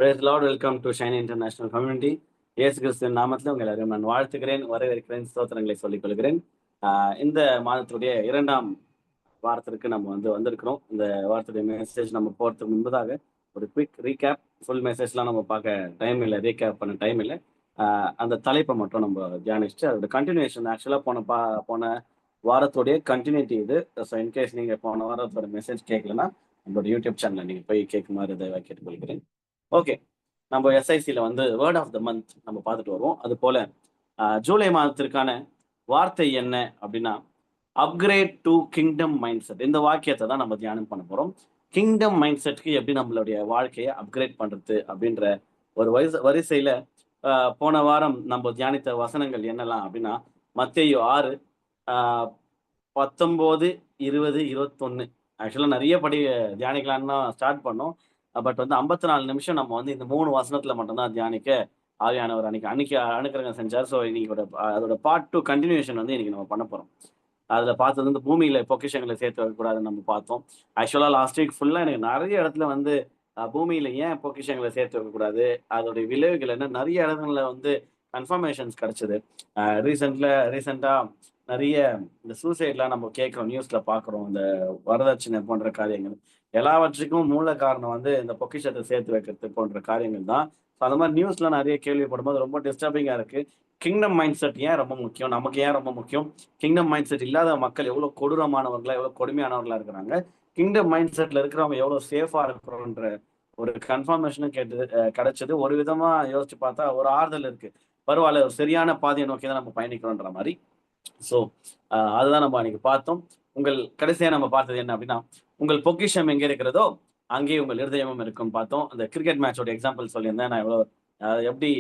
Praise the Lord, welcome to Shine International Community. இயேசு கிறிஸ்துவின் நாமத்தில் உங்கள் எல்லாரையும் நான் வாழ்த்துகிறேன், வரவேற்கிறேன், ஸ்தோத்திரங்களை சொல்லிக் கொள்கிறேன். இந்த மாதத்துடைய 2ஆம் வாரத்திற்கு நம்ம வந்திருக்கிறோம். இந்த வாரத்துடைய மெசேஜ் நம்ம போகிறதுக்கு முன்பதாக ஒரு குவிக் ரீகேப். ஃபுல் மெசேஜ்லாம் நம்ம பார்க்க டைம் இல்லை, ரீகேப் பண்ண டைம் இல்லை. அந்த தலைப்பை மட்டும் நம்ம தியானிச்சுட்டு அதோட கண்டினியூஷன் ஆக்சுவலாக போன வாரத்துடைய கண்டினியூட்டி இது. ஸோ இன்கேஸ் நீங்கள் போன வாரத்தோட மெசேஜ் கேட்கலன்னா நம்மளோட யூடியூப் சேனலில் நீங்கள் போய் கேட்குமாறு தயவாக கேட்டுக்கொள்கிறேன். ஓகே, நம்ம எஸ்ஐசியில் வேர்ட் ஆஃப் த மந்த் நம்ம பார்த்துட்டு வருவோம். அது போல ஜூலை மாதத்திற்கான வார்த்தை என்ன அப்படின்னா upgrade to kingdom mindset. இந்த வாக்கியத்தை தான் நம்ம தியானம் பண்ண போகிறோம். கிங்டம் மைண்ட் செட்க்கு எப்படி நம்மளுடைய வாழ்க்கையை அப்கிரேட் பண்ணுறது அப்படின்ற ஒரு வரிசையில் போன வாரம் நம்ம தியானித்த வசனங்கள் என்னெல்லாம் அப்படின்னா மத்தேயு 6, 19, 20, 21. ஆக்சுவலாக நிறைய படி தியானிக்கலான்னு தான் ஸ்டார்ட் பண்ணோம். பட் 54 நிமிஷம் நம்ம இந்த 3 வசனத்துல மட்டும்தான் தியானிக்க ஆவியானவர் அன்னைக்கு அனுக்கிரகம் செஞ்சார். ஸோ இன்னைக்கு அதோட பார்ட் 2 கண்டினியூஷன் இன்னைக்கு நம்ம பண்ண போறோம். அதுல பார்த்தது பூமியில பொக்கிஷங்களை சேர்த்து வைக்கக்கூடாதுன்னு நம்ம பார்த்தோம். ஆக்சுவலா லாஸ்ட் வீக் ஃபுல்லா எனக்கு நிறைய இடத்துல பூமியில ஏன் பொக்கிஷங்களை சேர்த்து வைக்கக்கூடாது, அதோடைய விளைவுகள் என்ன, நிறைய இடங்கள்ல கன்ஃபர்மேஷன்ஸ் கிடைச்சது. ரீசெண்டா நிறைய இந்த சூசைட்லாம் நம்ம கேட்குறோம், நியூஸ்ல பாக்குறோம், இந்த வரதட்சணை போன்ற காரியங்கள் எல்லாவற்றுக்கும் மூல காரணம் இந்த பொக்கிஷத்தை சேர்த்து வைக்கிறது போன்ற காரியங்கள் தான். அந்த மாதிரி நியூஸ்லாம் நிறைய கேள்விப்படும் போது ரொம்ப டிஸ்டர்பிங்கா இருக்கு. கிங்டம் மைண்ட் செட் ஏன் ரொம்ப முக்கியம், நமக்கு ஏன் ரொம்ப முக்கியம், கிங்டம் மைண்ட் செட் இல்லாத மக்கள் எவ்வளவு கொடூரமானவர்களா எவ்வளவு கொடுமையானவர்களா இருக்கிறாங்க, கிங்டம் மைண்ட் செட்ல இருக்கிறவங்க எவ்வளவு சேஃபா இருக்கிறோன்ற ஒரு கன்ஃபர்மேஷனும் கிடைச்சது. ஒரு விதமா யோசிச்சு பார்த்தா ஒரு ஆறுதல் இருக்கு. பரவாயில்ல, ஒரு சரியான பாதையை நோக்கி தான் நம்ம பயணிக்கிறோன்ற மாதிரி. ஸோ அதுதான் நம்ம அன்னைக்கு பார்த்தோம். கடைசியா நம்ம பார்த்தது என்ன அப்படின்னா உங்கள் பொக்கிஷம் எங்க இருக்கிறதோ அங்கே உங்கள் இருதயமும் இருக்கும் பார்த்தோம். அந்த கிரிக்கெட் மேட்சோட எக்ஸாம்பிள் சொல்லியிருந்தேன். நான் எப்படி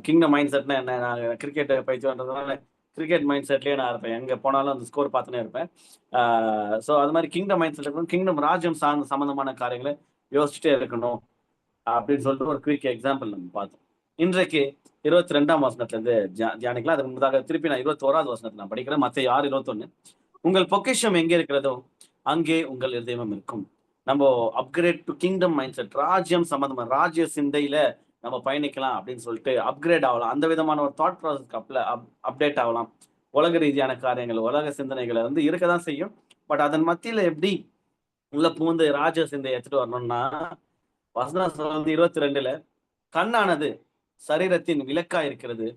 கிங்டம் மைண்ட் செட்னா என்ன, நான் கிரிக்கெட் பயிற்சின்றதுனால கிரிக்கெட் மைண்ட் செட்லயே நான் இருப்பேன், எங்க போனாலும் அந்த ஸ்கோர் பார்த்துனே இருப்பேன். ஸோ அது மாதிரி கிங்டம் மைண்ட் செட் இருக்கணும், கிங்டம் ராஜ்யம் சம்பந்தமான காரியங்களை யோசிச்சுட்டே இருக்கணும் அப்படின்னு சொல்லிட்டு ஒரு குவிக் எக்ஸாம்பிள் நம்ம பார்த்தோம். இன்றைக்கு 22ஆம் வசனத்துல இருந்து தியானிக்கலாம். அதுக்கு முன்னதாக திருப்பி நான் 21வது வசனத்துல நான் படிக்கிறேன். மத்தேயு 6, 21. உங்கள் பொக்கிஷம் எங்கே இருக்கிறதோ அங்கே உங்கள் இருதயமும் இருக்கும். நம்ம upgrade to kingdom mind set, ராஜ்யம் சம்பந்தமா ராஜ்ய சிந்தையில நம்ம பயணிக்கலாம் அப்படின்னு சொல்லிட்டு அப்கிரேட் ஆகலாம். அந்த விதமான ஒரு தாட் ப்ராசஸ்க்கு அப்டேட் ஆகலாம். உலக ரீதியான காரியங்கள், உலக சிந்தனைகளை இருக்கதான் செய்யும். பட் அதன் மத்தியில எப்படி உள்ள பூந்து ராஜ சிந்தையை எடுத்துட்டு வரணும்னா வசனம் 22ல கண்ணானது சரீரத்தின் விளக்கா இருக்கிறது.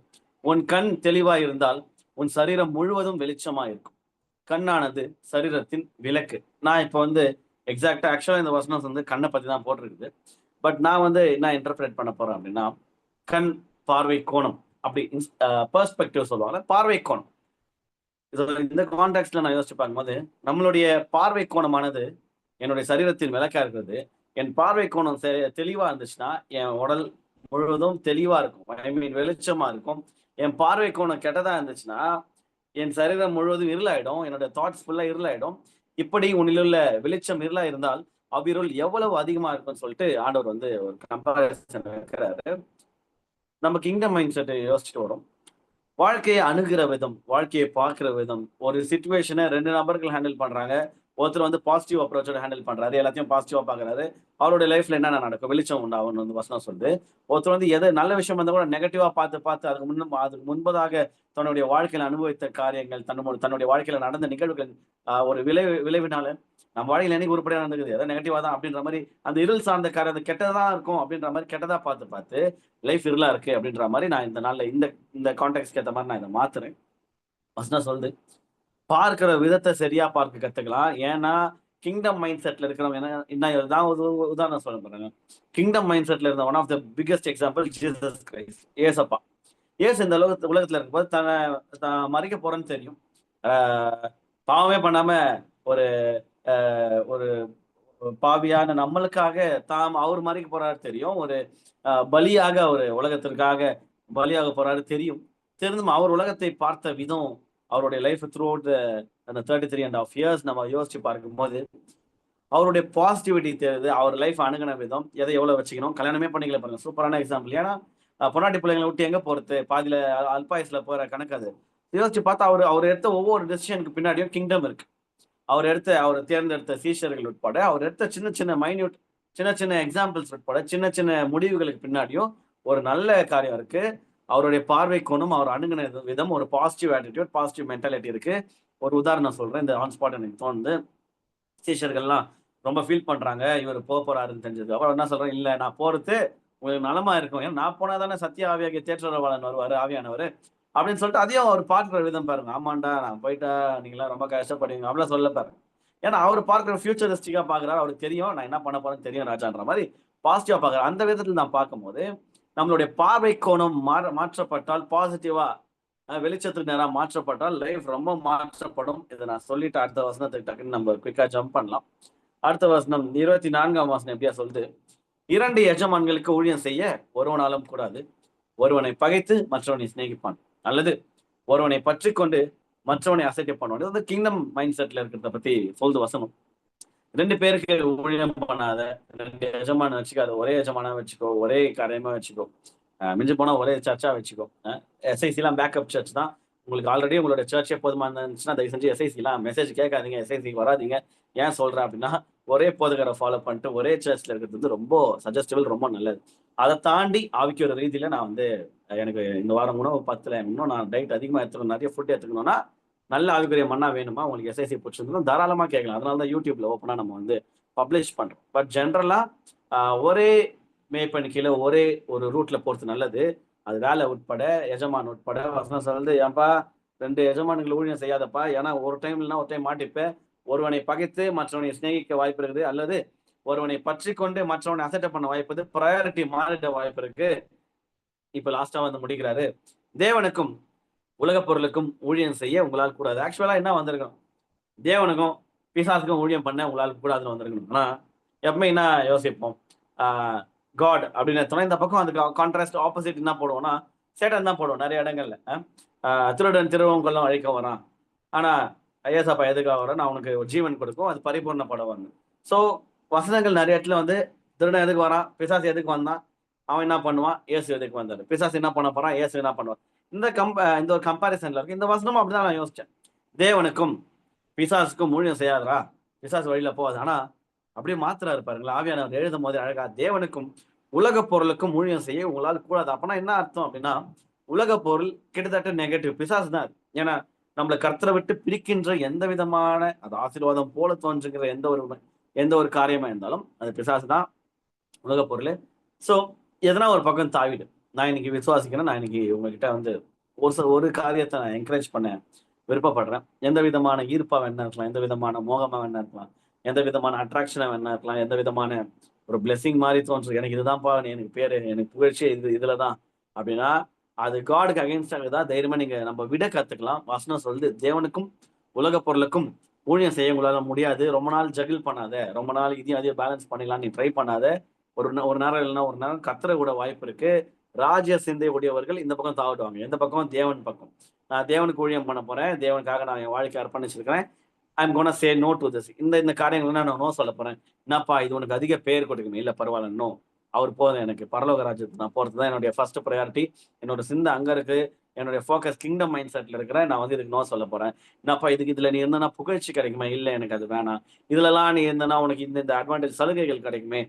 உன் கண் தெளிவா இருந்தால் உன் சரீரம் முழுவதும் வெளிச்சமா இருக்கும். கண்ணானது சரீரத்தின் விளக்கு. நான் இப்போ எக்ஸாக்டா ஆக்சுவலா இந்த வசனம் கண்ணை பத்தி தான் போட்டிருக்குது. பட் நான் என்ன இன்டர்பிரேட் பண்ண போறேன் அப்படின்னா கண், பார்வை கோணம், அப்படி பெர்ஸ்பெக்டிவ் சொல்லுவாங்க, பார்வை கோணம். இந்த கான்டெக்ட்ல நான் யோசிச்சு பார்க்கும்போது நம்மளுடைய பார்வை கோணமானது என்னுடைய சரீரத்தின் விளக்கா இருக்கிறது. என் பார்வை கோணம் தெளிவா இருந்துச்சுன்னா என் உடல் முழுவதும் தெளிவா இருக்கும், ஐ மீன் வெளிச்சமா இருக்கும். என் பார்வை கோணம் கெட்டதா இருந்துச்சுன்னா என் சரீரம் முழுவதும் இருளாயிடும், என்னோட தாட்ஸ் ஃபுல்லா இருளாயிடும். இப்படி உன்னிலுள்ள வெளிச்சம் இருளா இருந்தால் அவ்விருள் எவ்வளவு அதிகமா இருக்கும்னு சொல்லிட்டு ஆண்டவர் ஒரு கம்பேரிசன் வைக்கிறாரு. நம்ம கிங்டம் மைண்ட் செட்டை யோசிச்சுட்டு வரோம். வாழ்க்கையை அணுகிற விதம், வாழ்க்கையை பார்க்கிற விதம், ஒரு சிச்சுவேஷனை 2 நபர்கள் ஹேண்டில் பண்றாங்க. ஒருத்தர் பாசிட்டிவ் அப்ரோச்சோட ஹேண்டில் பண்றாரு, எல்லாத்தையும் பாசிட்டிவா பாக்குறாரு, அவருடைய லைஃப்ல என்னென்ன நடக்கும், வெளிச்சம் உண்டாகும் வசனம் சொல்லுது. ஒருத்தர் எது நல்ல விஷயம் வந்தா கூட நெகட்டிவா பார்த்து அதுக்கு முன்பதாக தன்னுடைய வாழ்க்கையில அனுபவித்த காரியங்கள், தன்னுடைய வாழ்க்கையில நடந்த நிகழ்வுகள் ஒரு விளைவினால நம்ம வாழ்க்கையில என்னைக்கு உருப்படியா நடந்துக்குது, எதாவது நெகட்டிவா தான் அப்படின்ற மாதிரி அந்த இருள் சார்ந்த காரியம், அது கெட்டதா இருக்கும் அப்படின்ற மாதிரி கெட்டதா பார்த்து லைஃப் இருளா இருக்கு அப்படின்ற மாதிரி நான் இந்த நாள்ல இந்த கான்டெக்ட்க்கு ஏற்ற மாதிரி நான் இதை மாத்துறேன். வசனம் சொல்லுது பார்க்கிற விதத்தை சரியா பார்க்க கத்துக்கலாம். ஏன்னா கிங்டம் மைண்ட் செட்ல இருக்கிறவங்க என்ன உதாரணம் சொல்ல போறாங்க. கிங்டம் மைண்ட் செட்ல இருந்த one of the biggest example Jesus Christ, ஏசப்பா. இந்த உலகத்துல இருக்கும்போது தன்னை மறிக்க போறேன்னு தெரியும். பாவமே பண்ணாம ஒரு ஒரு பாவியான நம்மளுக்காக அவர் மறிக்க போறாரு தெரியும். ஒரு பலியாக ஒரு உலகத்திற்காக பலியாக போறாரு தெரியும். தெரிந்தும் அவர் உலகத்தை பார்த்த விதம், அவருடைய லைஃப் த்ரூ அவுட் அந்த 33.5 years நம்ம யோசிச்சு பார்க்கும்போது அவருடைய பாசிட்டிவிட்டி தெரியுது. அவர் லைஃப் அணுகின விதம், எதை எவ்வளவு வச்சுக்கணும், கல்யாணமே பண்ணிக்கல பாருங்க, சூப்பரான எக்ஸாம்பிள். ஏன்னா பொன்னாட்டி பிள்ளைங்களை விட்டு எங்க போறது, பாதியில அல்பாயுஸ்ல போற கணக்கு அது. யோசிச்சு பார்த்தா அவர் எடுத்த ஒவ்வொரு டெசிஷனுக்கு பின்னாடியும் கிங்டம் இருக்கு. அவர் தேர்ந்தெடுத்த சீஷர்கள் உட்பட அவர் எடுத்த சின்ன சின்ன மைன்யூட் சின்ன சின்ன எக்ஸாம்பிள்ஸ் உட்பட சின்ன சின்ன முடிவுகளுக்கு பின்னாடியும் ஒரு நல்ல காரியம் இருக்கு. அவருடைய பார்வை கோணம், அவர் அணுகுன விதம், ஒரு பாசிட்டிவ் ஆட்டிடியூட், பாசிட்டிவ் மென்டாலிட்டி இருக்கு. ஒரு உதாரணம் சொல்றேன். இந்த ஆன் ஸ்பாட் எனக்கு தோணுது. சீஷர்கள்லாம் ரொம்ப ஃபீல் பண்றாங்க. இவர் போறாருன்னு தெரிஞ்சது. அப்புறம் என்ன சொல்றேன், இல்ல நான் போறது உங்களுக்கு நலமா இருக்கும். ஏன்னா நான் போனா தானே சத்திய ஆவியாகிய தேற்றரவாளன் வருவாரு, ஆவியானவரு. அப்படின்னு சொல்லிட்டு அதையும் அவர் பார்க்கிற விதம் பாருங்க. ஆமாண்டா நான் போயிட்டா நீங்கலாம் ரொம்ப கஷ்டப்படுவீங்க. அப்படிலாம் சொல்ல பாருங்க. ஏன்னா அவர் பார்க்கிற ஃபியூச்சரிஸ்டிக்கா பார்க்குறாரு. அவருக்கு தெரியும் நான் என்ன பண்ண போறேன்னு தெரியும் ராஜான்ற மாரி பாசிட்டிவா பார்க்குறாரு. அந்த விதத்துல நான் பார்க்கும்போது, நம்மளுடைய பார்வை கோணம் மாற்றப்பட்டால் பாசிட்டிவா வெளிச்சத்துக்கு நேரா மாற்றப்பட்டால் லைஃப் ரொம்ப மாற்றப்படும். இதை நான் சொல்லிட்டு அடுத்த வசனத்துக்கு டக்குன்னு நம்ம குயிக்கா ஜம்ப் பண்ணலாம். அடுத்த வசனம் 24ஆம் வசனம் எப்படியா சொல்லுது, 2 எஜமான்களுக்கு ஊழியம் செய்ய ஒருவனாலும் கூடாது. ஒருவனை பகைத்து மற்றவனை சிநேகிப்பான், அல்லது ஒருவனை பற்றி கொண்டு மற்றவனை அசட்டை பண்ணுவான். இது வந்து கிங்டம் மைண்ட் செட்ல இருக்கிறத பத்தி சொல்லுது வசனம். 2 பேருக்கு ஊழியம் பண்ணாத, 2 எஜமான வச்சுக்காத, ஒரே எஜமானா வச்சுக்கோ, ஒரே காரியமா வச்சுக்கோ, மிஞ்சி போனா ஒரே சர்ச்சா வச்சுக்கோ. எஸ்ஐசி எல்லாம் பேக்கப் சர்ச் தான். உங்களுக்கு ஆல்ரெடி உங்களோட சர்ச்சே போதுமான இருந்துச்சுன்னா தயவு செஞ்சு எஸ்ஐசி எல்லாம் மெசேஜ் கேட்காதீங்க, எஸ்ஐசிக்கு வராதிங்க. ஏன் சொல்றேன் அப்படின்னா, ஒரே போதகரை ஃபாலோ பண்ணிட்டு ஒரே சர்ச்ல இருக்கிறது வந்து ரொம்ப சஜஸ்டபிள், ரொம்ப நல்லது. அதை தாண்டி ஆவிக்கு ஒரு ரீதியில நான் வந்து எனக்கு இந்த வாரம் உணவு பத்துல இன்னும் நான் டயட் அதிகமா எடுத்துக்கணும், நிறைய ஃபுட் எடுத்துக்கணும்னா நல்ல ஆவிக்குரிய மண்ணா வேணுமா, உங்களுக்கு எஸ்ஐசி பிடிச்சிருந்தோம் தாராளமா கேட்கலாம். அதனால தான் யூடியூப்ல ஓப்பனா நம்ம வந்து பப்ளிஷ் பண்றோம். பட் ஜென்ரலா ஒரே மேய்ப்பன் கீழே ஒரே ஒரு ரூட்ல போறது நல்லது. அது வேலை உட்பட, எஜமான் உட்பட வசனம் சொல்லுது, ஏன்பா 2 எஜமான்கள் ஊழியம் செய்யாதப்பா, ஏன்னா ஒரு டைம் இல்லைன்னா ஒரு டைம் மாட்டிப்ப. ஒருவனை பகைத்து மற்றவனை சிநேகிக்க வாய்ப்பு இருக்குது, அல்லது ஒருவனை பற்றி கொண்டு மற்றவனை அசட்டை பண்ண வாய்ப்பு, ப்ரையாரிட்டி மாறிட வாய்ப்பு இருக்கு. இப்ப லாஸ்டா வந்து முடிக்கிறாரு, தேவனுக்கும் உலக பொருளுக்கும் ஊழியம் செய்ய உங்களால் கூடாது. ஆக்சுவலா என்ன வந்திருக்கும், தேவனுக்கும் பிசாசுக்கும் ஊழியம் பண்ண உங்களால் கூடாதுன்னு வந்திருக்கணும். ஆனா எப்பவுமே என்ன யோசிப்போம், காட் அப்படின்னு எடுத்தோம்னா இந்த பக்கம் அதுக்கு கான்ட்ராஸ்ட் ஆப்போசிட் என்ன போடுவோம்னா சேட்டன் தான் போடுவோம் நிறைய இடங்கள்ல. திருடன் திருவம் கொல்லம் அழிக்க வரான், ஆனா ஏசப்பா எதுக்காக வரான், அவனுக்கு ஜீவன் கொடுக்கும், அது பரிபூர்ணப்படவன். ஸோ வசனங்கள் நிறைய இடத்துல வந்து திருடன் எதுக்கு வரான், பிசாசு எதுக்கு வந்தான், அவன் என்ன பண்ணுவான், இயேசு எதுக்கு வந்தாரு, பிசாசு என்ன பண்ண போறான், இயேசு என்ன பண்ணுவான். இந்த ஒரு கம்பாரிசன்ல இருக்கு. இந்த வசனமும் அப்படிதான் நான் யோசிச்சேன். தேவனுக்கும் பிசாசுக்கும் ஊழியம் செய்யாதரா, பிசாசு வழியில போகாது. ஆனா அப்படியே மாத்துறாரு பாருங்களா ஆவியானவர் எழுதும் போது அழகா, தேவனுக்கும் உலக பொருளுக்கும் ஊழியம் செய்ய உங்களால் கூடாது. அப்பனா என்ன அர்த்தம் அப்படின்னா, உலக பொருள் கிட்டத்தட்ட நெகட்டிவ், பிசாசு தான். ஏன்னா நம்மளை கர்த்தரை விட்டு பிரிக்கின்ற எந்த விதமான அது ஆசீர்வாதம் போல தோன்றுகிற எந்த ஒரு காரியமா இருந்தாலும் அது பிசாசு தான், உலக பொருள். ஸோ எதனா ஒரு பக்கம் தாவிடு. நான் இன்னைக்கு விசுவாசிக்கிறேன், நான் இன்னைக்கு உங்ககிட்ட வந்து ஒரு காரியத்தை நான் என்கரேஜ் பண்ண விருப்பப்படுறேன். எந்த விதமான ஈர்ப்பா வேணா இருக்கலாம், எந்த விதமான மோகமா வேணா இருக்கலாம், எந்த விதமான அட்ராக்ஷனா வேணா இருக்கலாம், எந்த விதமான ஒரு பிளெஸிங் மாதிரி தோன்று, எனக்கு இதுதான்ப்பா, எனக்கு பேரு, எனக்கு புகழ்ச்சி இதுலதான் அப்படின்னா அது காடுக்கு அகைன்ஸ்டாக தான். தைரியமா நீங்க நம்ம விட கத்துக்கலாம். வசனம் சொல்லுது, தேவனுக்கும் உலக பொருளுக்கும் ஊழியம் செய்ய உங்களால முடியாது. ரொம்ப நாள் ஜகில் பண்ணாத, ரொம்ப நாள் இதையும் அதையும் பேலன்ஸ் பண்ணிடலாம் நீ ட்ரை பண்ணாத. ஒரு நேரம் இல்லைன்னா ஒரு நேரம் கத்துற கூட வாய்ப்பு இருக்கு. ராஜ்ய சிந்தை உடையவர்கள் இந்த பக்கம் தாவிடுவாங்க, எந்த பக்கம், தேவன் பக்கம். நான் தேவனுக்கு ஊழியம் பண்ண போறேன், தேவனுக்காக நான் என் வாழ்க்கை அர்ப்பணிச்சிருக்கிறேன், I'm gonna say no to this. இந்த காரியங்கள் நான் நோ சொல்ல போறேன். என்னப்பா இது உனக்கு அதிக பேர் கொடுக்கணும், இல்ல பரவாயில்ல, நோ, அவர் போதும் எனக்கு, பரலோக ராஜ்யத்துக்கு நான் போறது தான் என்னுடைய ஃபர்ஸ்ட் ப்ரையாரிட்டி. என்னோட சிந்தை அங்க இருக்கு, என்னுடைய ஃபோக்கஸ் கிங்டம் மைண்ட் செட்ல இருக்கிறேன். நான் வந்து இதுக்கு நோ சொல்ல போறேன். என்னப்பா இதுல நீ இருந்தா புகழ்ச்சி கிடைக்குமா, இல்ல எனக்கு அது வேணாம். இதுலலாம் நீ இருந்தனா உனக்கு இந்த அட்வான்டேஜ் சலுகைகள் கிடைக்குமே,